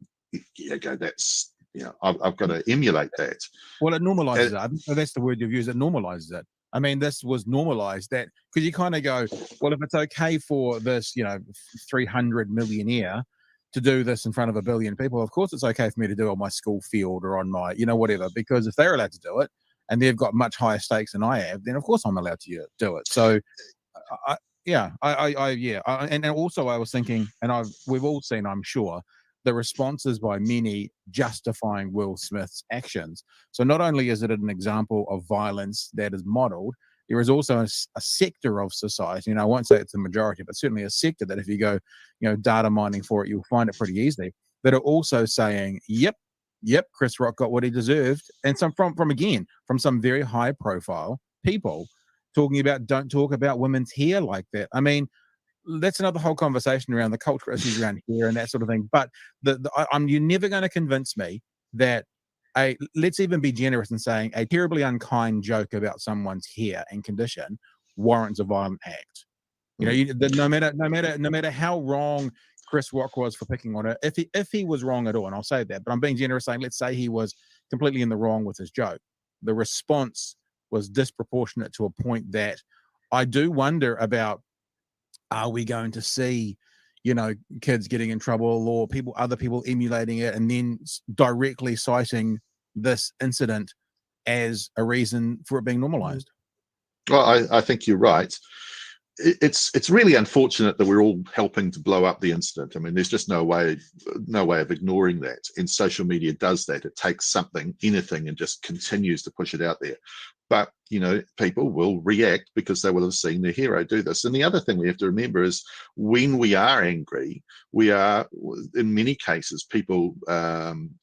you go, that's, you know, I've got to emulate that. Well, it normalizes it. I think that's the word you've used. It normalizes it. I mean, this was normalized, that because you kind of go, well, if it's okay for this, you know, 300 millionaire to do this in front of 1 billion people, of course it's okay for me to do it on my school field or on my, you know, whatever, because if they're allowed to do it and they've got much higher stakes than I have, then of course I'm allowed to do it. So and also I was thinking, and we've all seen, I'm sure, the responses by many justifying Will Smith's actions. So not only is it an example of violence that is modeled, there is also a sector of society, and I won't say it's the majority, but certainly a sector that if you go, you know, data mining for it, you'll find it pretty easily, that are also saying, yep, Chris Rock got what he deserved. And some from some very high profile people talking about, don't talk about women's hair like that. I mean, that's another whole conversation around the cultural issues around hair and that sort of thing. But you're never going to convince me that let's even be generous in saying a terribly unkind joke about someone's hair and condition warrants a violent act. You know, no matter how wrong Chris Rock was for picking on it, if he was wrong at all, and I'll say that, but I'm being generous saying, let's say he was completely in the wrong with his joke, the response was disproportionate to a point that I do wonder about. Are we going to see, you know, kids getting in trouble or other people emulating it and then directly citing this incident as a reason for it being normalized? Well, I think you're right. it's really unfortunate that we're all helping to blow up the incident. I mean, there's just no way of ignoring that. And social media does that. It takes something, anything, and just continues to push it out there. But, you know, people will react because they will have seen their hero do this. And the other thing we have to remember is when we are angry, we are, in many cases, people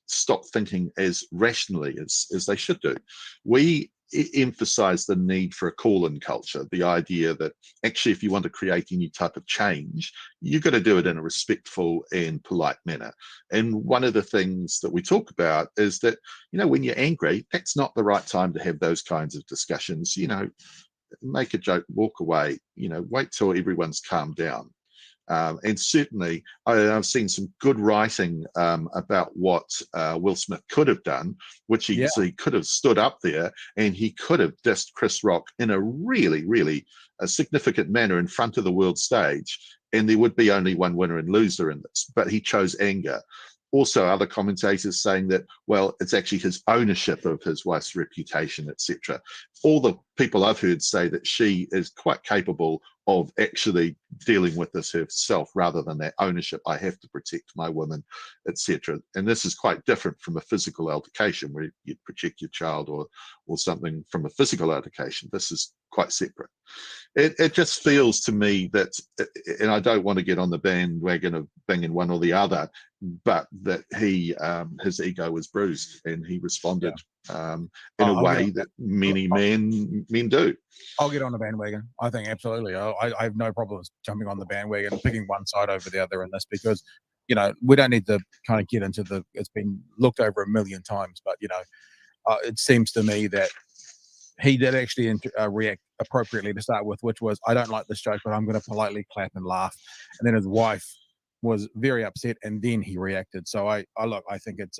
stop thinking as rationally as they should do. We emphasize the need for a call-in culture, the idea that actually if you want to create any type of change, you've got to do it in a respectful and polite manner. And one of the things that we talk about is that, you know, when you're angry, that's not the right time to have those kinds of discussions. You know, make a joke, walk away, you know, wait till everyone's calmed down. And certainly, I've seen some good writing about what Will Smith could have done, which he could have stood up there and he could have dissed Chris Rock in a really, really significant manner in front of the world stage. And there would be only one winner and loser in this, but he chose anger. Also, other commentators saying that, well, it's actually his ownership of his wife's reputation, etc. All the people I've heard say that she is quite capable of actually dealing with this herself rather than that ownership. I have to protect my woman, etc. And this is quite different from a physical altercation where you protect your child or something from a physical altercation. This is quite separate. It just feels to me that, and I don't want to get on the bandwagon of banging one or the other, but that his ego was bruised and he responded in a way that many men do. I'll get on the bandwagon. I think absolutely. I have no problems jumping on the bandwagon and picking one side over the other in this because, you know, we don't need to kind of get into it's been looked over a million times, but, you know, it seems to me that he did actually react appropriately to start with, which was, I don't like this joke, but I'm going to politely clap and laugh. And then his wife was very upset, and then he reacted. So I think it's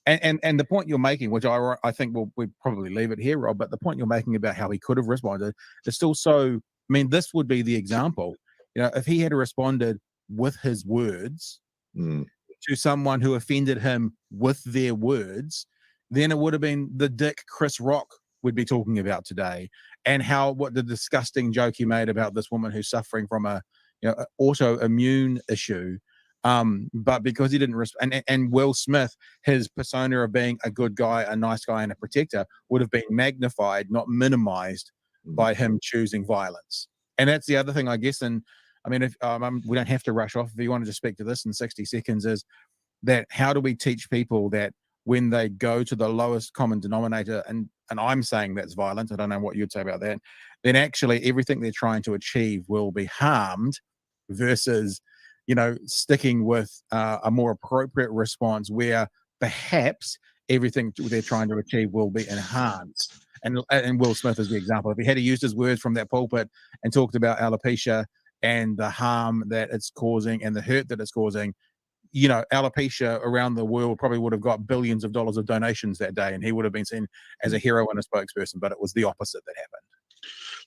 and the point you're making, which I think we'll probably leave it here, Rob, but the point you're making about how he could have responded is still so. I mean, this would be the example. You know, if he had responded with his words to someone who offended him with their words, then it would have been the dick Chris Rock would be talking about today, and what the disgusting joke he made about this woman who's suffering from a autoimmune issue. But because he didn't and Will Smith, his persona of being a good guy, a nice guy, and a protector would have been magnified, not minimized, by him choosing violence. And that's the other thing, I guess. And I mean, if we don't have to rush off. If you wanted to speak to this in 60 seconds, is that how do we teach people that when they go to the lowest common denominator, and I'm saying that's violence, I don't know what you'd say about that, then actually everything they're trying to achieve will be harmed, versus, you know, sticking with a more appropriate response where perhaps everything they're trying to achieve will be enhanced. And Will Smith is the example. If he had used his words from that pulpit and talked about alopecia and the harm that it's causing and the hurt that it's causing, you know, alopecia around the world probably would have got billions of dollars of donations that day, and he would have been seen as a hero and a spokesperson, but it was the opposite that happened.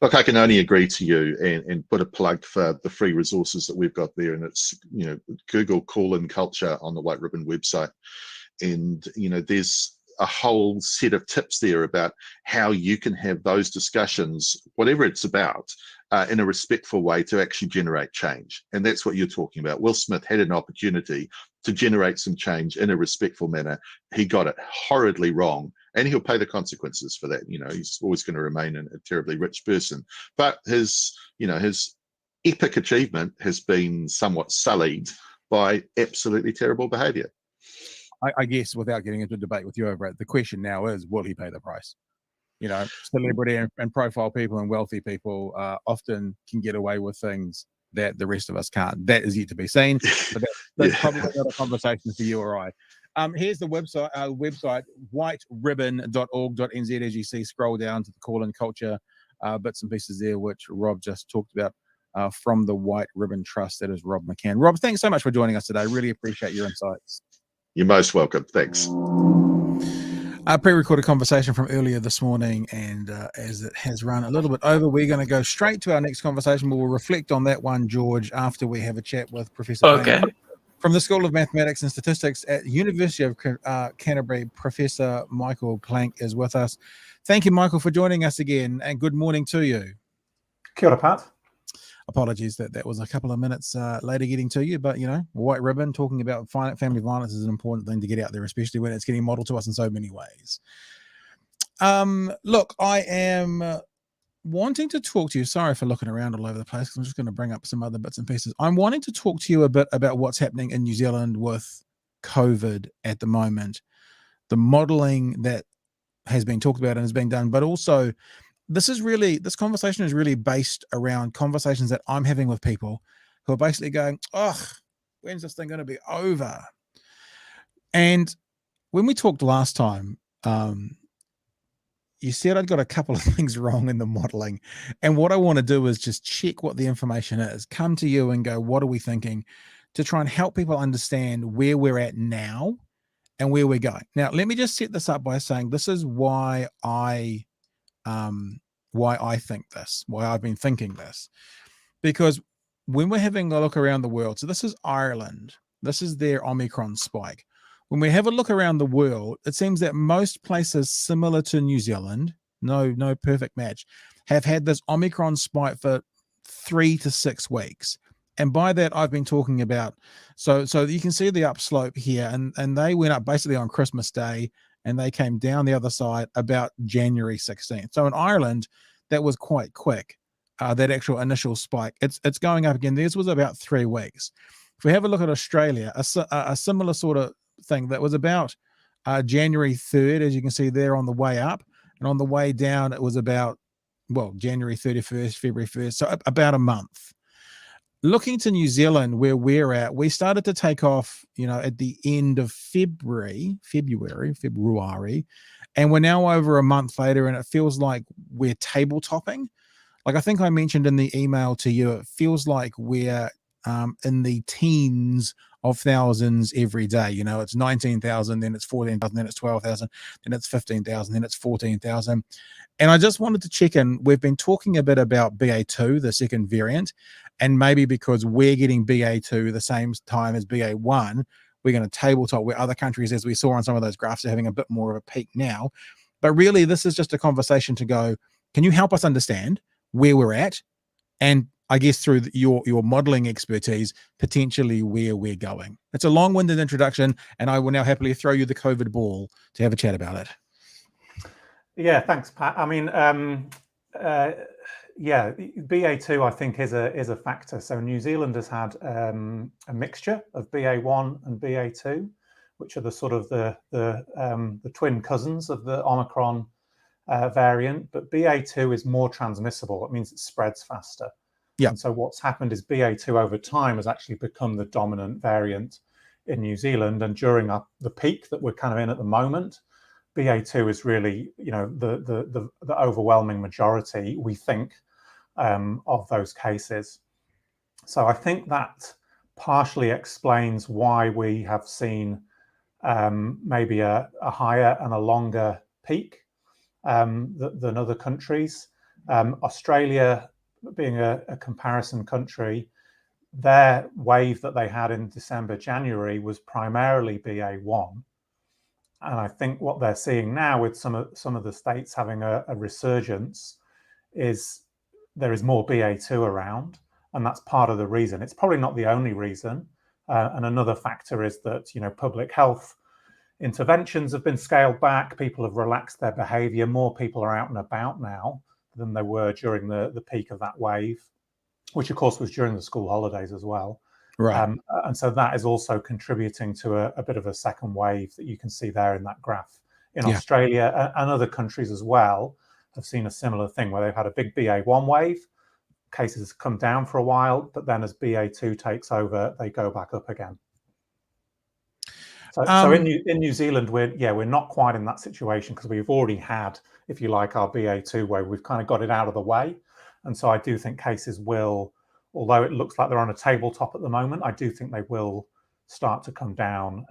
Look, I can only agree to you and put a plug for the free resources that we've got there. And it's, you know, Google Callin Culture on the White Ribbon website. And, you know, there's a whole set of tips there about how you can have those discussions, whatever it's about, in a respectful way to actually generate change. And that's what you're talking about. Will Smith had an opportunity to generate some change in a respectful manner. He got it horridly wrong, and he'll pay the consequences for that. You know, he's always going to remain a terribly rich person. But his epic achievement has been somewhat sullied by absolutely terrible behavior. I guess, without getting into a debate with you over it, the question now is, will he pay the price? You know, celebrity and profile people and wealthy people often can get away with things that the rest of us can't. That is yet to be seen. But that's probably not a conversation for you or I. Here's the website, whiteribbon.org.nz. As you see, scroll down to the Callin Culture bits and pieces there, which Rob just talked about from the White Ribbon Trust. That is Rob McCann. Rob, thanks so much for joining us today. Really appreciate your insights. You're most welcome. Thanks. A pre-recorded conversation from earlier this morning, and as it has run a little bit over, we're going to go straight to our next conversation. We'll reflect on that one, George, after we have a chat with Professor Payne from the School of Mathematics and Statistics at University of Canterbury. Professor Michael Plank is with us. Thank you, Michael, for joining us again, and good morning to you. Kia ora, Pat. apologies that was a couple of minutes later getting to you, but white ribbon talking about family violence is an important thing to get out there, especially when it's getting modeled to us in so many ways. Look, I am wanting to talk to you. Sorry for looking around all over the place, because I'm just going to bring up some other bits and pieces. I'm wanting to talk to you a bit about what's happening in New Zealand with COVID at the moment, the modeling that has been talked about and is being done, but also this conversation is really based around conversations that I'm having with people who are basically going, "Oh, when's this thing going to be over?" And when we talked last time, you said I'd got a couple of things wrong in the modeling. And what I want to do is just check what the information is, come to you and go, what are we thinking, to try and help people understand where we're at now and where we're going. Now, let me just set this up by saying this is why I think this, why I've been thinking this. Because when we're having a look around the world, so this is Ireland, this is their Omicron spike. When we have a look around the world, it seems that most places similar to New Zealand, no perfect match, have had this Omicron spike for 3 to 6 weeks. And by that, I've been talking about, so you can see the upslope here, and they went up basically on Christmas Day, and they came down the other side about January 16th. So in Ireland, that was quite quick, that actual initial spike. It's going up again. Theirs was about 3 weeks. If we have a look at Australia, a similar sort of thing that was about January 3rd, as you can see there on the way up, and on the way down, it was about, January 31st, February 1st, so about a month. Looking to New Zealand, where we're at, we started to take off, at the end of February, and we're now over a month later, and it feels like we're table-topping. Like I think I mentioned in the email to you, it feels like we're in the teens of thousands every day. It's 19,000, then it's 14,000, then it's 12,000, then it's 15,000, then it's 14,000. And I just wanted to check in. We've been talking a bit about BA2, the second variant, and maybe because we're getting BA2 the same time as BA1, we're going to tabletop, where other countries, as we saw on some of those graphs, are having a bit more of a peak now. But really, this is just a conversation to go, can you help us understand where we're at? And I guess through your modeling expertise, potentially where we're going. It's a long-winded introduction, and I will now happily throw you the COVID ball to have a chat about it. Yeah, thanks, Pat. I mean, BA2 I think is a factor. So New Zealand has had a mixture of BA1 and BA2, which are the sort of the twin cousins of the Omicron variant. But BA2 is more transmissible. It means it spreads faster. Yeah. And so what's happened is BA2 over time has actually become the dominant variant in New Zealand. And during the peak that we're kind of in at the moment, BA2 is really, the overwhelming majority, we think, of those cases. So I think that partially explains why we have seen maybe a higher and a longer peak than other countries. Australia, being a comparison country, their wave that they had in December, January was primarily BA1. And I think what they're seeing now with some of the states having a resurgence is there is more BA2 around, and that's part of the reason. It's probably not the only reason. And another factor is that, public health interventions have been scaled back. People have relaxed their behavior. More people are out and about now than they were during the peak of that wave, which of course was during the school holidays as well. Right. And so that is also contributing to a bit of a second wave that you can see there in that graph. In Australia and other countries as well have seen a similar thing where they've had a big BA1 wave, cases come down for a while, but then as BA2 takes over, they go back up again. So in New Zealand, we're not quite in that situation because we've already had, if you like, our BA2 wave. We've kind of got it out of the way. And so I do think cases will, although it looks like they're on a tabletop at the moment, I do think they will start to come down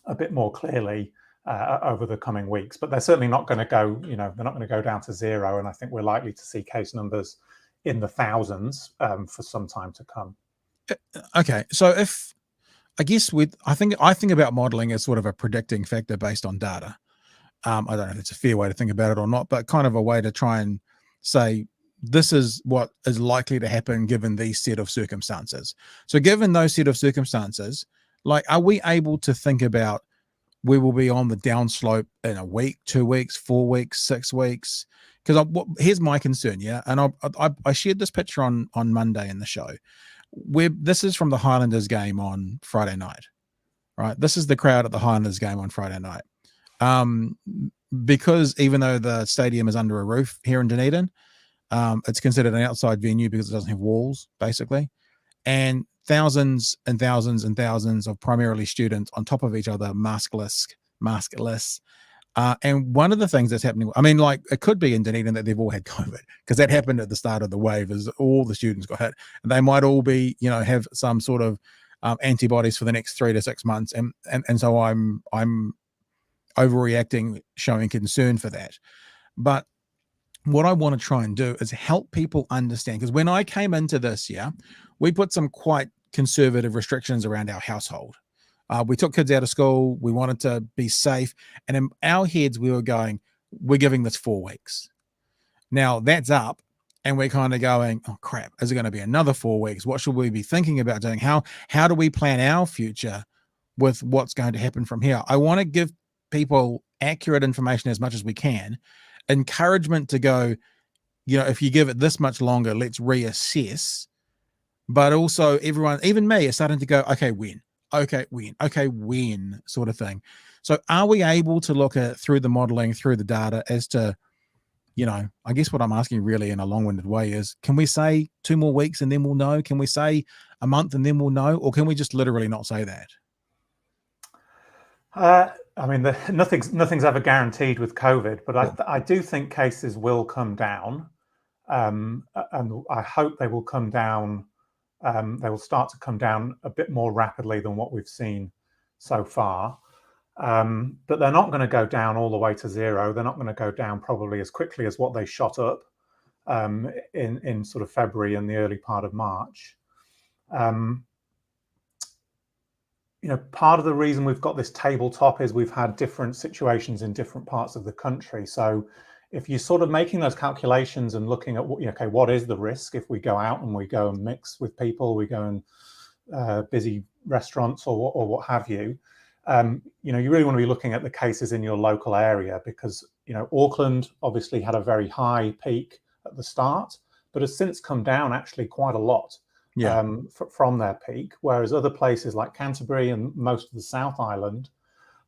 a bit more clearly over the coming weeks. But they're certainly not going to go, they're not going to go down to zero. And I think we're likely to see case numbers in the thousands for some time to come. Okay, so I think about modeling as sort of a predicting factor based on data. I don't know if it's a fair way to think about it or not, but kind of a way to try and say, this is what is likely to happen given these set of circumstances. So given those set of circumstances, like, are we able to think about we will be on the downslope in a week, 2 weeks, 4 weeks, 6 weeks? Because here's my concern, yeah, and I shared this picture on Monday in the show. Where this is from the Highlanders game on Friday night, right? This is the crowd at the Highlanders game on Friday night. Because even though the stadium is under a roof here in Dunedin, it's considered an outside venue because it doesn't have walls, basically, and thousands and thousands and thousands of primarily students on top of each other, maskless. And one of the things that's happening, I mean, like, it could be in Dunedin that they've all had COVID, because that happened at the start of the wave, as all the students got hit, and they might all be, have some sort of antibodies for the next 3 to 6 months, and so I'm overreacting, showing concern for that. But what I want to try and do is help people understand, because when I came into this, we put some quite conservative restrictions around our household. We took kids out of school. We wanted to be safe. And in our heads, we were going, we're giving this 4 weeks. Now that's up, and we're kind of going, oh crap, is it going to be another 4 weeks? What should we be thinking about doing? How do we plan our future with what's going to happen from here? I want to give people accurate information as much as we can, encouragement to go, if you give it this much longer, let's reassess. But also everyone, even me, is starting to go, okay, when sort of thing. So are we able to look at through the modeling, through the data, as to, I guess what I'm asking really in a long-winded way is, can we say 2 more weeks and then we'll know? Can we say a month and then we'll know? Or can we just literally not say that? I mean, nothing's ever guaranteed with COVID, but I do think cases will come down, and I hope they will come down. They will start to come down a bit more rapidly than what we've seen so far. But they're not going to go down all the way to zero. They're not going to go down probably as quickly as what they shot up in sort of February and the early part of March. Part of the reason we've got this tabletop is we've had different situations in different parts of the country. So if you're sort of making those calculations and looking at what is the risk if we go out and we go and mix with people, we go and busy restaurants or what have you, you really want to be looking at the cases in your local area, because Auckland obviously had a very high peak at the start, but has since come down actually quite a lot from their peak, whereas other places like Canterbury and most of the South Island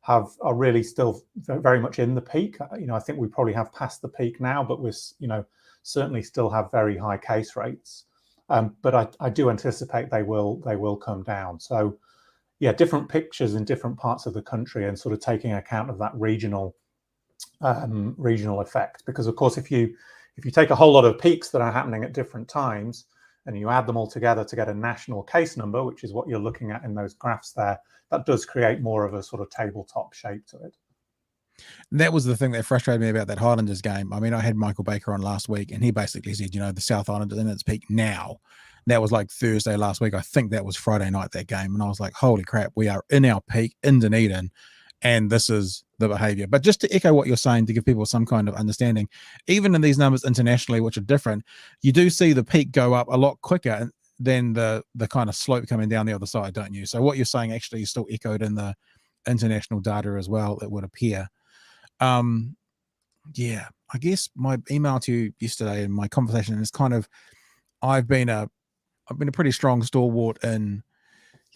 are really still very much in the peak. I think we probably have passed the peak now, but we're certainly still have very high case rates. But I do anticipate they will come down. So different pictures in different parts of the country, and sort of taking account of that regional effect. Because of course, if you take a whole lot of peaks that are happening at different times, and you add them all together to get a national case number, which is what you're looking at in those graphs there, that does create more of a sort of tabletop shape to it. That was the thing that frustrated me about that Highlanders game. I mean, I had Michael Baker on last week, and he basically said, the South Island is in its peak now. That was like Thursday last week. I think that was Friday night, that game. And I was like, holy crap, we are in our peak in Dunedin, and this is the behavior. But just to echo what you're saying, to give people some kind of understanding, even in these numbers internationally, which are different, you do see the peak go up a lot quicker than the kind of slope coming down the other side, don't you? So what you're saying actually is still echoed in the international data as well, it would appear. I guess my email to you yesterday and my conversation is kind of, I've been a pretty strong stalwart in,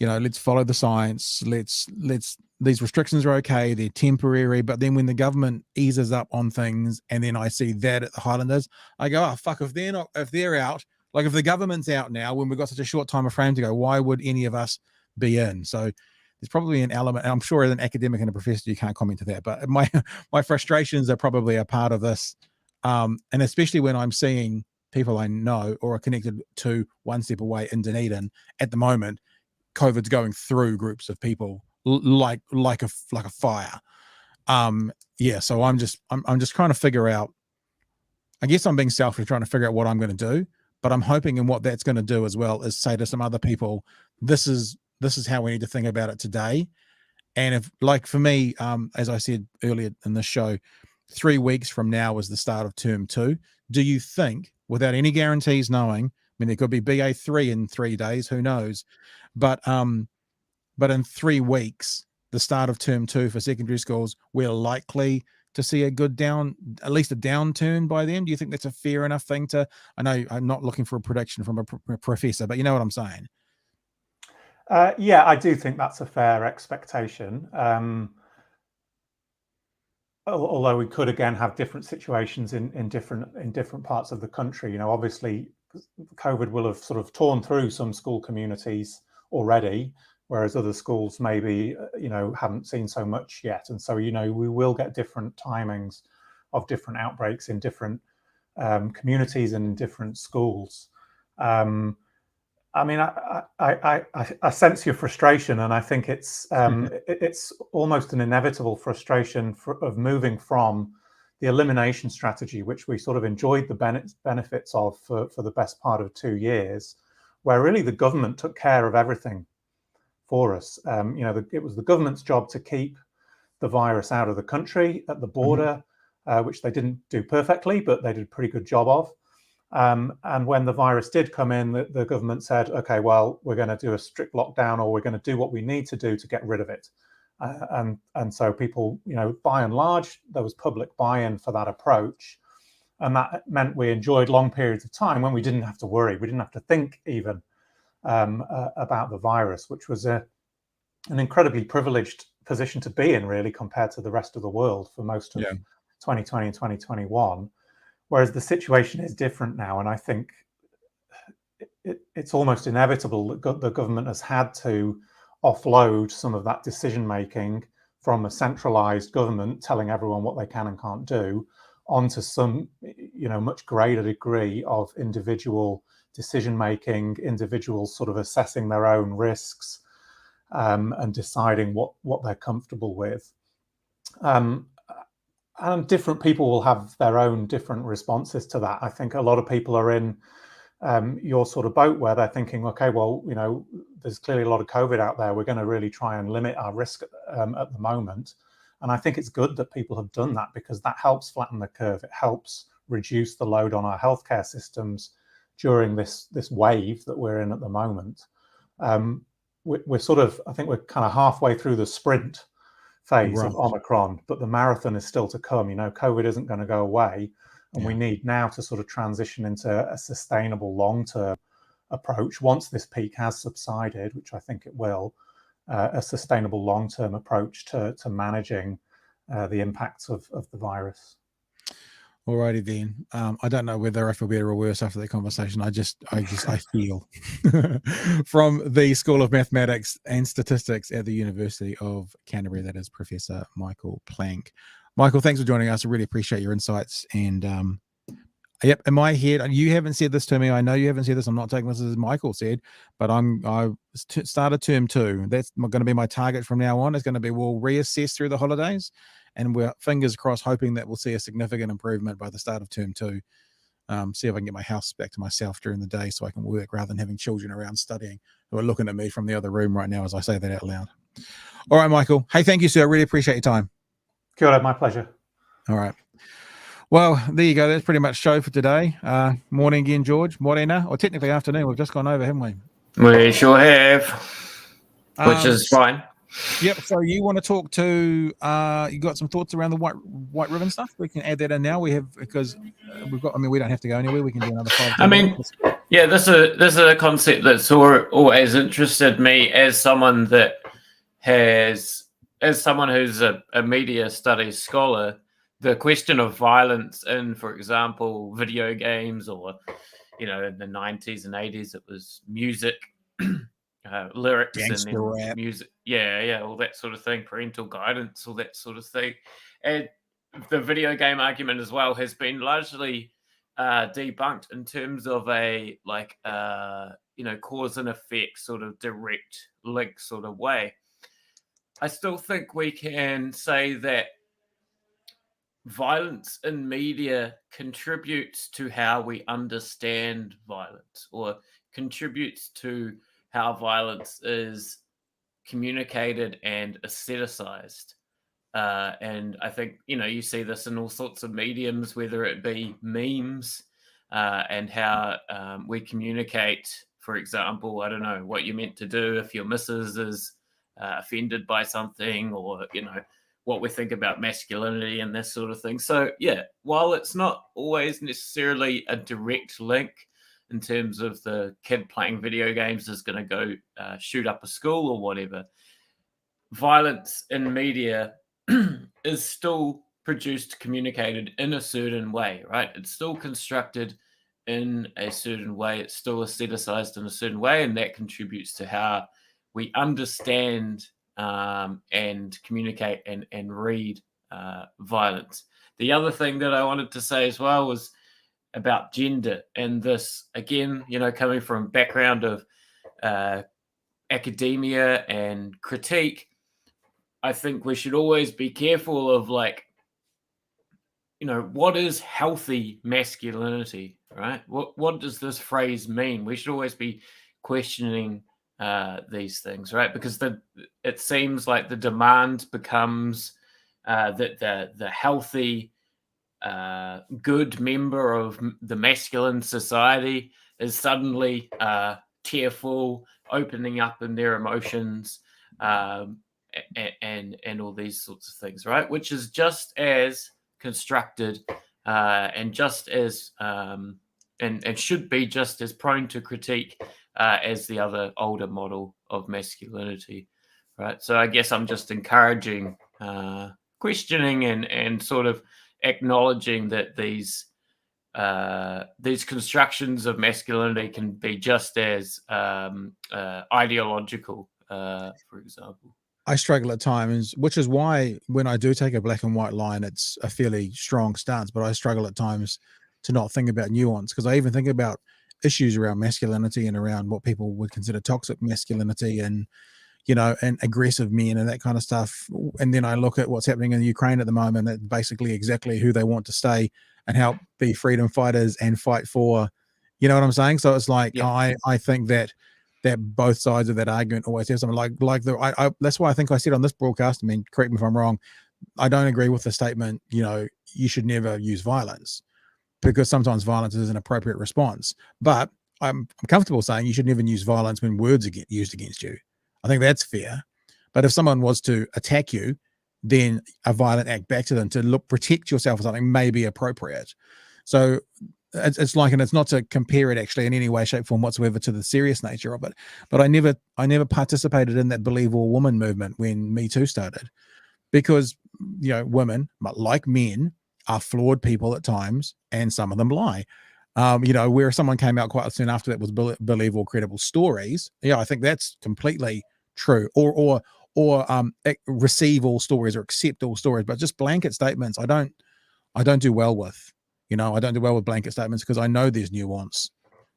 let's follow the science. Let's these restrictions are okay. They're temporary. But then when the government eases up on things, and then I see that at the Highlanders, I go, oh, fuck, if they're out, like if the government's out now, when we've got such a short time of frame to go, why would any of us be in? So there's probably an element, and I'm sure as an academic and a professor, you can't comment to that, but my frustrations are probably a part of this. And especially when I'm seeing people I know or are connected to one step away in Dunedin at the moment, COVID's going through groups of people like a fire. So I'm just trying to figure out, I guess I'm being selfish, trying to figure out what I'm going to do, but I'm hoping, and what that's going to do as well is say to some other people, this is how we need to think about it today. And if, like for me, as I said earlier in this show, 3 weeks from now is the start of term 2. Do you think without any guarantees knowing. I mean, there could be BA3 in 3 days, who knows? But in 3 weeks, the start of term 2 for secondary schools, we're likely to see at least a downturn by then. Do you think that's a fair enough thing to? I know I'm not looking for a prediction from a professor, but you know what I'm saying. Yeah, I do think that's a fair expectation. Although we could again have different situations in different parts of the country. You know, obviously, COVID will have sort of torn through some school communities already, whereas other schools maybe haven't seen so much yet. And so, we will get different timings of different outbreaks in different communities and in different schools. I mean, I sense your frustration, and I think it's almost an inevitable frustration of moving from the elimination strategy, which we sort of enjoyed the benefits of for the best part of 2 years, where really the government took care of everything for us. It was the government's job to keep the virus out of the country at the border, which they didn't do perfectly, but they did a pretty good job of. And when the virus did come in, the government said, okay, well, we're going to do a strict lockdown, or we're going to do what we need to do to get rid of it. And so people, by and large, there was public buy-in for that approach. And that meant we enjoyed long periods of time when we didn't have to worry. We didn't have to think even about the virus, which was an incredibly privileged position to be in, really, compared to the rest of the world for most of 2020 and 2021. Whereas the situation is different now, and I think it's almost inevitable that the government has had to offload some of that decision making from a centralized government telling everyone what they can and can't do onto some, much greater degree of individual decision making, individuals sort of assessing their own risks and deciding what they're comfortable with. And different people will have their own different responses to that. I think a lot of people are in your sort of boat where they're thinking, okay, well, there's clearly a lot of COVID out there. We're going to really try and limit our risk at the moment. And I think it's good that people have done that, because that helps flatten the curve. It helps reduce the load on our healthcare systems during this wave that we're in at the moment. We're sort of, I think we're kind of halfway through the sprint phase of Omicron, but the marathon is still to come. COVID isn't going to go away, and we need now to sort of transition into a sustainable long-term approach once this peak has subsided, which I think it will, a sustainable long-term approach to managing the impacts of the virus. Alrighty then. I don't know whether I feel better or worse after that conversation. I feel from the School of Mathematics and Statistics at the University of Canterbury. That is Professor Michael Plank. Michael, thanks for joining us. I really appreciate your insights. And yep, in my head, you haven't said this to me. I know you haven't said this. I'm not taking this as Michael said, but I started term 2. That's going to be my target from now on. It's going to be, we'll reassess through the holidays. And we're fingers crossed hoping that we'll see a significant improvement by the start of term 2. See if I can get my house back to myself during the day so I can work rather than having children around studying who are looking at me from the other room right now as I say that out loud. All right, Michael. Hey, thank you, sir. I really appreciate your time. Kia ora, my pleasure. All right. Well, there you go. That's pretty much show for today. Morning again, George. Morena, or technically afternoon. We've just gone over, haven't we? We sure have, which is fine. Yep. So you want to talk to? You got some thoughts around the white ribbon stuff? We can add that in now. We have, because we've got. I mean, we don't have to go anywhere. We can do another 5 minutes. Yeah, this is a concept that's always interested me as someone who's a media studies scholar. The question of violence in, for example, video games, or in the 90s and 80s, it was music. Lyrics Gangster and rap. music, all that sort of thing, parental guidance, all that sort of thing. And the video game argument as well has been largely debunked in terms of a cause and effect sort of direct link sort of way. I still think we can say that violence in media contributes to how we understand violence, or contributes to how violence is communicated and aestheticized. And I think, you see this in all sorts of mediums, whether it be memes, and how we communicate. For example, I don't know what you're meant to do if your missus is offended by something, or what we think about masculinity and this sort of thing. So yeah, while it's not always necessarily a direct link in terms of the kid playing video games is going to go shoot up a school or whatever, violence in media is still produced, communicated in a certain way, right? It's still constructed in a certain way. It's still aestheticized in a certain way, and that contributes to how we understand and communicate and read violence. The other thing that I wanted to say as well was about gender, and this again, coming from a background of academia and critique, I think we should always be careful of what is healthy masculinity, right? What does this phrase mean? We should always be questioning these things, right? Because it seems like the demand becomes that the healthy, good member of the masculine society is suddenly tearful, opening up in their emotions, and all these sorts of things, right? Which is just as constructed and just as and should be just as prone to critique as the other older model of masculinity, right? So I guess I'm just encouraging questioning and sort of acknowledging that these constructions of masculinity can be just as ideological, for example. I struggle at times, which is why when I do take a black and white line, it's a fairly strong stance, but I struggle at times to not think about nuance, because I even think about issues around masculinity and around what people would consider toxic masculinity and, and aggressive men and that kind of stuff. And then I look at what's happening in Ukraine at the moment, that's basically exactly who they want to stay and help be freedom fighters and fight for, you know what I'm saying? So it's like, yeah. I think that both sides of that argument always have something that's why I think I said on this broadcast, I mean, correct me if I'm wrong, I don't agree with the statement, you should never use violence, because sometimes violence is an appropriate response. But I'm comfortable saying you should never use violence when words are used against you. I think that's fair. But if someone was to attack you, then a violent act back to them to protect yourself or something may be appropriate. So it's like, and it's not to compare it actually in any way, shape, form whatsoever to the serious nature of it, but I never participated in that Believe All Women movement when Me Too started, because women, like men, are flawed people at times, and some of them lie. Where someone came out quite soon after that was Believe All Credible Stories. Yeah, I think that's completely true. Or receive all stories or accept all stories, but just blanket statements I don't do well with. I don't do well with blanket statements, because I know there's nuance,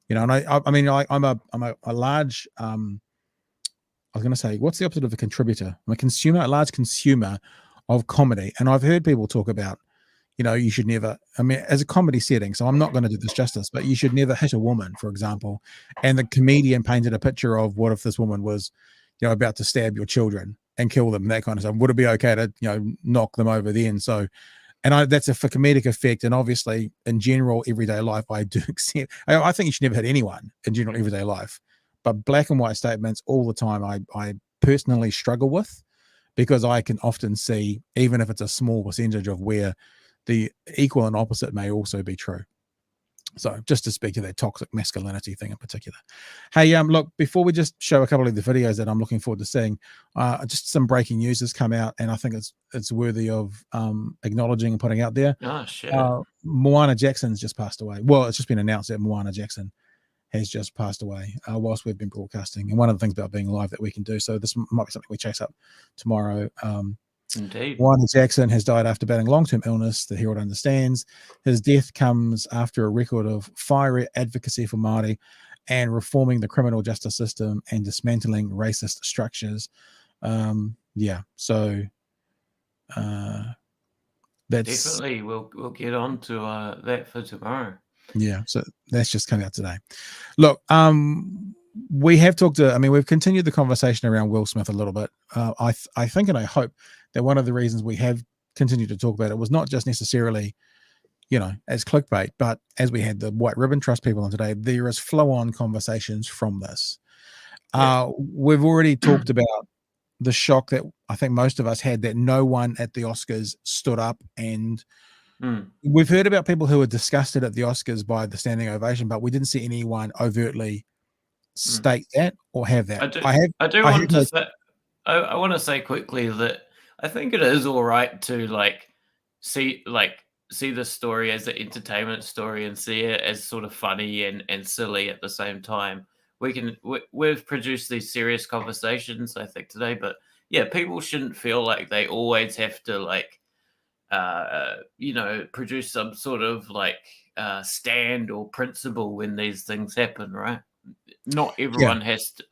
and I mean, I'm a large, I was going to say, what's the opposite of a contributor? I'm a large consumer of comedy. And I've heard people talk about, you should never, I mean, as a comedy setting, so I'm not going to do this justice, but you should never hit a woman, for example. And the comedian painted a picture of what if this woman was, about to stab your children and kill them, that kind of stuff. Would it be okay to, knock them over then? So, and that's for comedic effect. And obviously, in general, everyday life, I do accept. I think you should never hit anyone in general everyday life. But black and white statements all the time, I personally struggle with, because I can often see, even if it's a small percentage, of where the equal and opposite may also be true. So just to speak to that toxic masculinity thing in particular. Hey, look, before we just show a couple of the videos that I'm looking forward to seeing, just some breaking news has come out, and I think it's worthy of acknowledging and putting out there. Oh, shit. Moana Jackson's just passed away. Well, it's just been announced that Moana Jackson has just passed away whilst we've been broadcasting. And one of the things about being live that we can do, so this might be something we chase up tomorrow. Indeed. Moana Jackson has died after battling long-term illness, the Herald understands. His death comes after a record of fiery advocacy for Māori and reforming the criminal justice system and dismantling racist structures. So that's definitely we'll get on to that for tomorrow. Yeah, so that's just coming out today. Look, we have talked to, we've continued the conversation around Will Smith a little bit. I think and I hope that one of the reasons we have continued to talk about it was not just necessarily, as clickbait. But as we had the White Ribbon Trust people on today, there is flow-on conversations from this. We've already talked about the shock that I think most of us had that no one at the Oscars stood up, and we've heard about people who were disgusted at the Oscars by the standing ovation, but we didn't see anyone overtly state that or have that. I want to say quickly that I think it is all right to see the story as an entertainment story and see it as sort of funny and silly at the same time. We've produced these serious conversations, I think, today, but yeah, people shouldn't feel like they always have to produce some sort of stand or principle when these things happen, right? Not everyone has to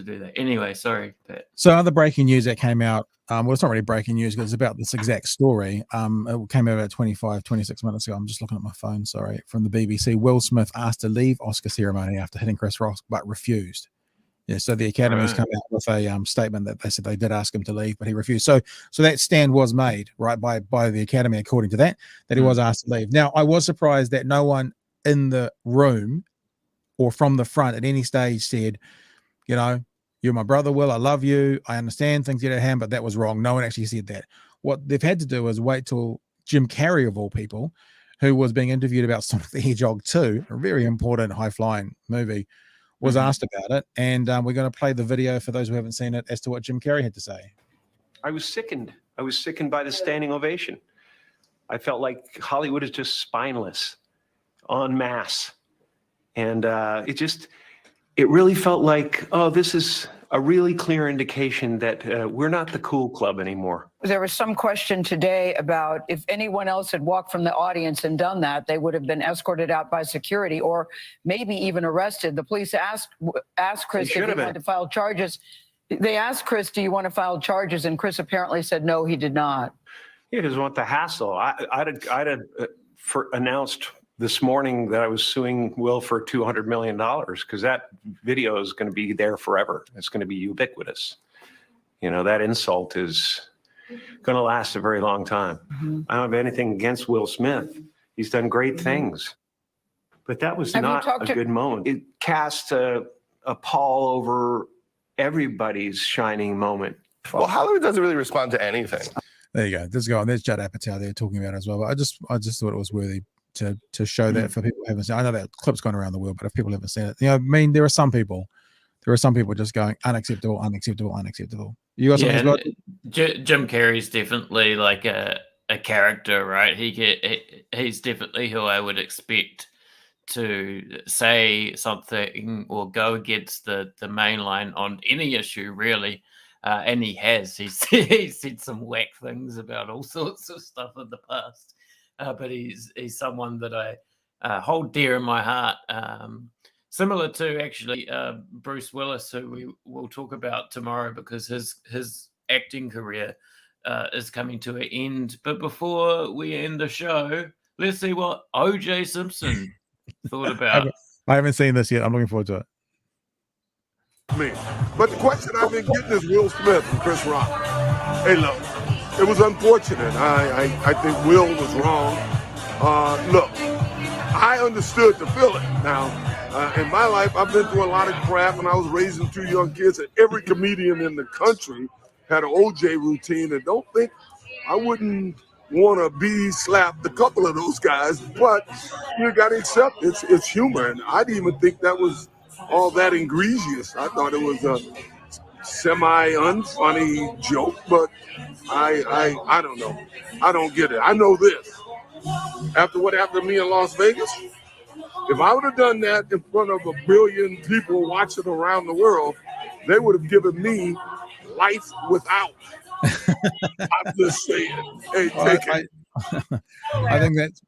do that. Anyway, sorry, Pat. So other breaking news that came out, well, it's not really breaking news because it's about this exact story. It came out about 26 minutes ago. I'm just looking at my phone, sorry, from the BBC. Will Smith asked to leave Oscar ceremony after hitting Chris Rock, but refused. Yeah, so the Academy has come out with a statement that they said they did ask him to leave, but he refused. So that stand was made, right, by the Academy, according to that he was asked to leave. Now, I was surprised that no one in the room or from the front at any stage said, you're my brother, Will, I love you, I understand things get out of hand, but that was wrong. No one actually said that. What they've had to do is wait till Jim Carrey, of all people, who was being interviewed about Sonic the Hedgehog 2, a very important high-flying movie, was asked about it. And we're going to play the video for those who haven't seen it as to what Jim Carrey had to say. I was sickened. I was sickened by the standing ovation. I felt like Hollywood is just spineless, en masse. And it really felt like, this is a really clear indication that we're not the cool club anymore. There was some question today about if anyone else had walked from the audience and done that, they would have been escorted out by security or maybe even arrested. The police asked Chris if he wanted to file charges. They asked Chris, do you want to file charges? And Chris apparently said, no, he did not. He doesn't want the hassle. I'd announced this morning that I was suing Will for $200 million because that video is going to be there forever. It's going to be ubiquitous. That insult is going to last a very long time. I don't have anything against Will Smith. He's done great things. But that was not a good moment. It cast a pall over everybody's shining moment. Well, Hollywood doesn't really respond to anything. There you go. There's Judd Apatow there talking about it as well. But I just thought it was worthy to show that for people who haven't seen it. I know that clip's gone around the world, but if people haven't seen it, there are some people just going unacceptable, unacceptable, unacceptable. You got something? Jim Carrey's definitely like a character, right? He's definitely who I would expect to say something or go against the main line on any issue, really. And he has. He's said some whack things about all sorts of stuff in the past. But he's someone that I hold dear in my heart. Similar to actually Bruce Willis, who we will talk about tomorrow because his acting career is coming to an end. But before we end the show, let's see what O.J. Simpson thought about. I haven't seen this yet. I'm looking forward to it. But the question I've been getting is Will Smith and Chris Rock. Hey, look, it was unfortunate. I think Will was wrong. Look, I understood the feeling. Now, in my life, I've been through a lot of crap, and I was raising two young kids, and every comedian in the country had an OJ routine, and don't think I wouldn't want to be slapped a couple of those guys, but you got to accept it's humor, and I didn't even think that was all that egregious. I thought it was a semi-unfunny joke, but I don't know. I don't get it. I know this. After what happened to me in Las Vegas, if I would have done that in front of 1 billion people watching around the world, they would have given me life without. I'm just saying. Hey, take it. I think that's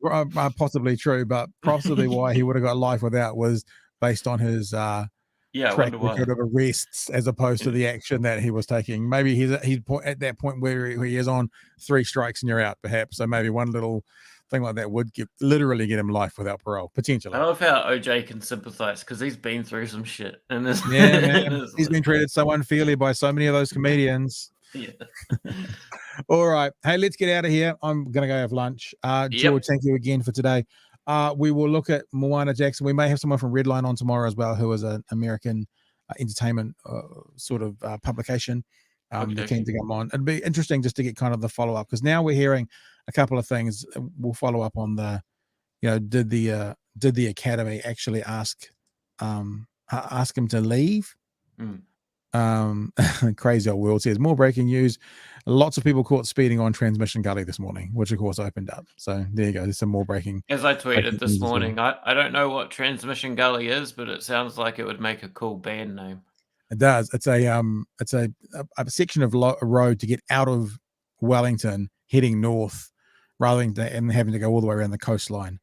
possibly true, but possibly why he would have got life without was based on his track record of arrests as opposed to the action that he was taking. Maybe he's at that point where he is on 3 strikes and you're out, perhaps. So maybe one little thing like that would literally get him life without parole, potentially. I love how OJ can sympathize because he's been through some shit. Man, he's been treated so unfairly by so many of those comedians. Yeah. All right. Hey, let's get out of here. I'm going to go have lunch. George, thank you again for today. We will look at Moana Jackson. We may have someone from Redline on tomorrow as well, who is an American entertainment sort of publication. They're keen to come on. It'd be interesting just to get kind of the follow-up, because now we're hearing a couple of things. We'll follow up on the, did the Academy actually ask him to leave? Crazy old world says more breaking news. Lots of people caught speeding on Transmission Gully this morning, which of course opened up. So there you go. There's some more breaking. As I tweeted this morning, I don't know what Transmission Gully is, but it sounds like it would make a cool band name. It does. It's a section of road to get out of Wellington, heading north, rather than having to go all the way around the coastline.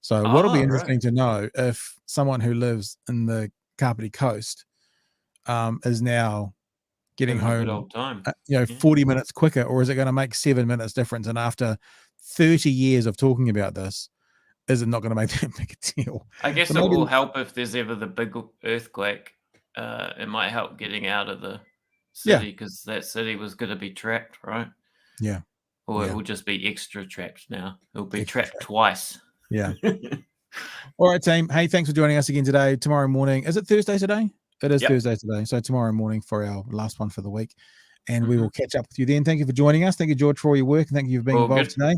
So what'll be interesting to know if someone who lives in the Kapiti Coast is now getting home 40 minutes quicker, or is it going to make 7 minutes difference? And after 30 years of talking about this, is it not going to make that big a deal? I guess it will help if there's ever the big earthquake. It might help getting out of the city, because that city was going to be trapped, right? Yeah. Or it will just be extra trapped now. It'll be trapped twice. Yeah. All right, team. Hey, thanks for joining us again today. Tomorrow morning, is it Thursday today? It is Thursday today. So tomorrow morning for our last one for the week. And we will catch up with you then. Thank you for joining us. Thank you, George, for all your work. And thank you for being involved today.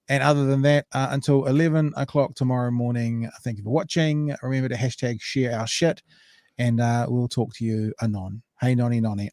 And other than that, until 11 o'clock tomorrow morning, thank you for watching. Remember to hashtag share our shit. And we'll talk to you anon. Hey, nonny, nonny.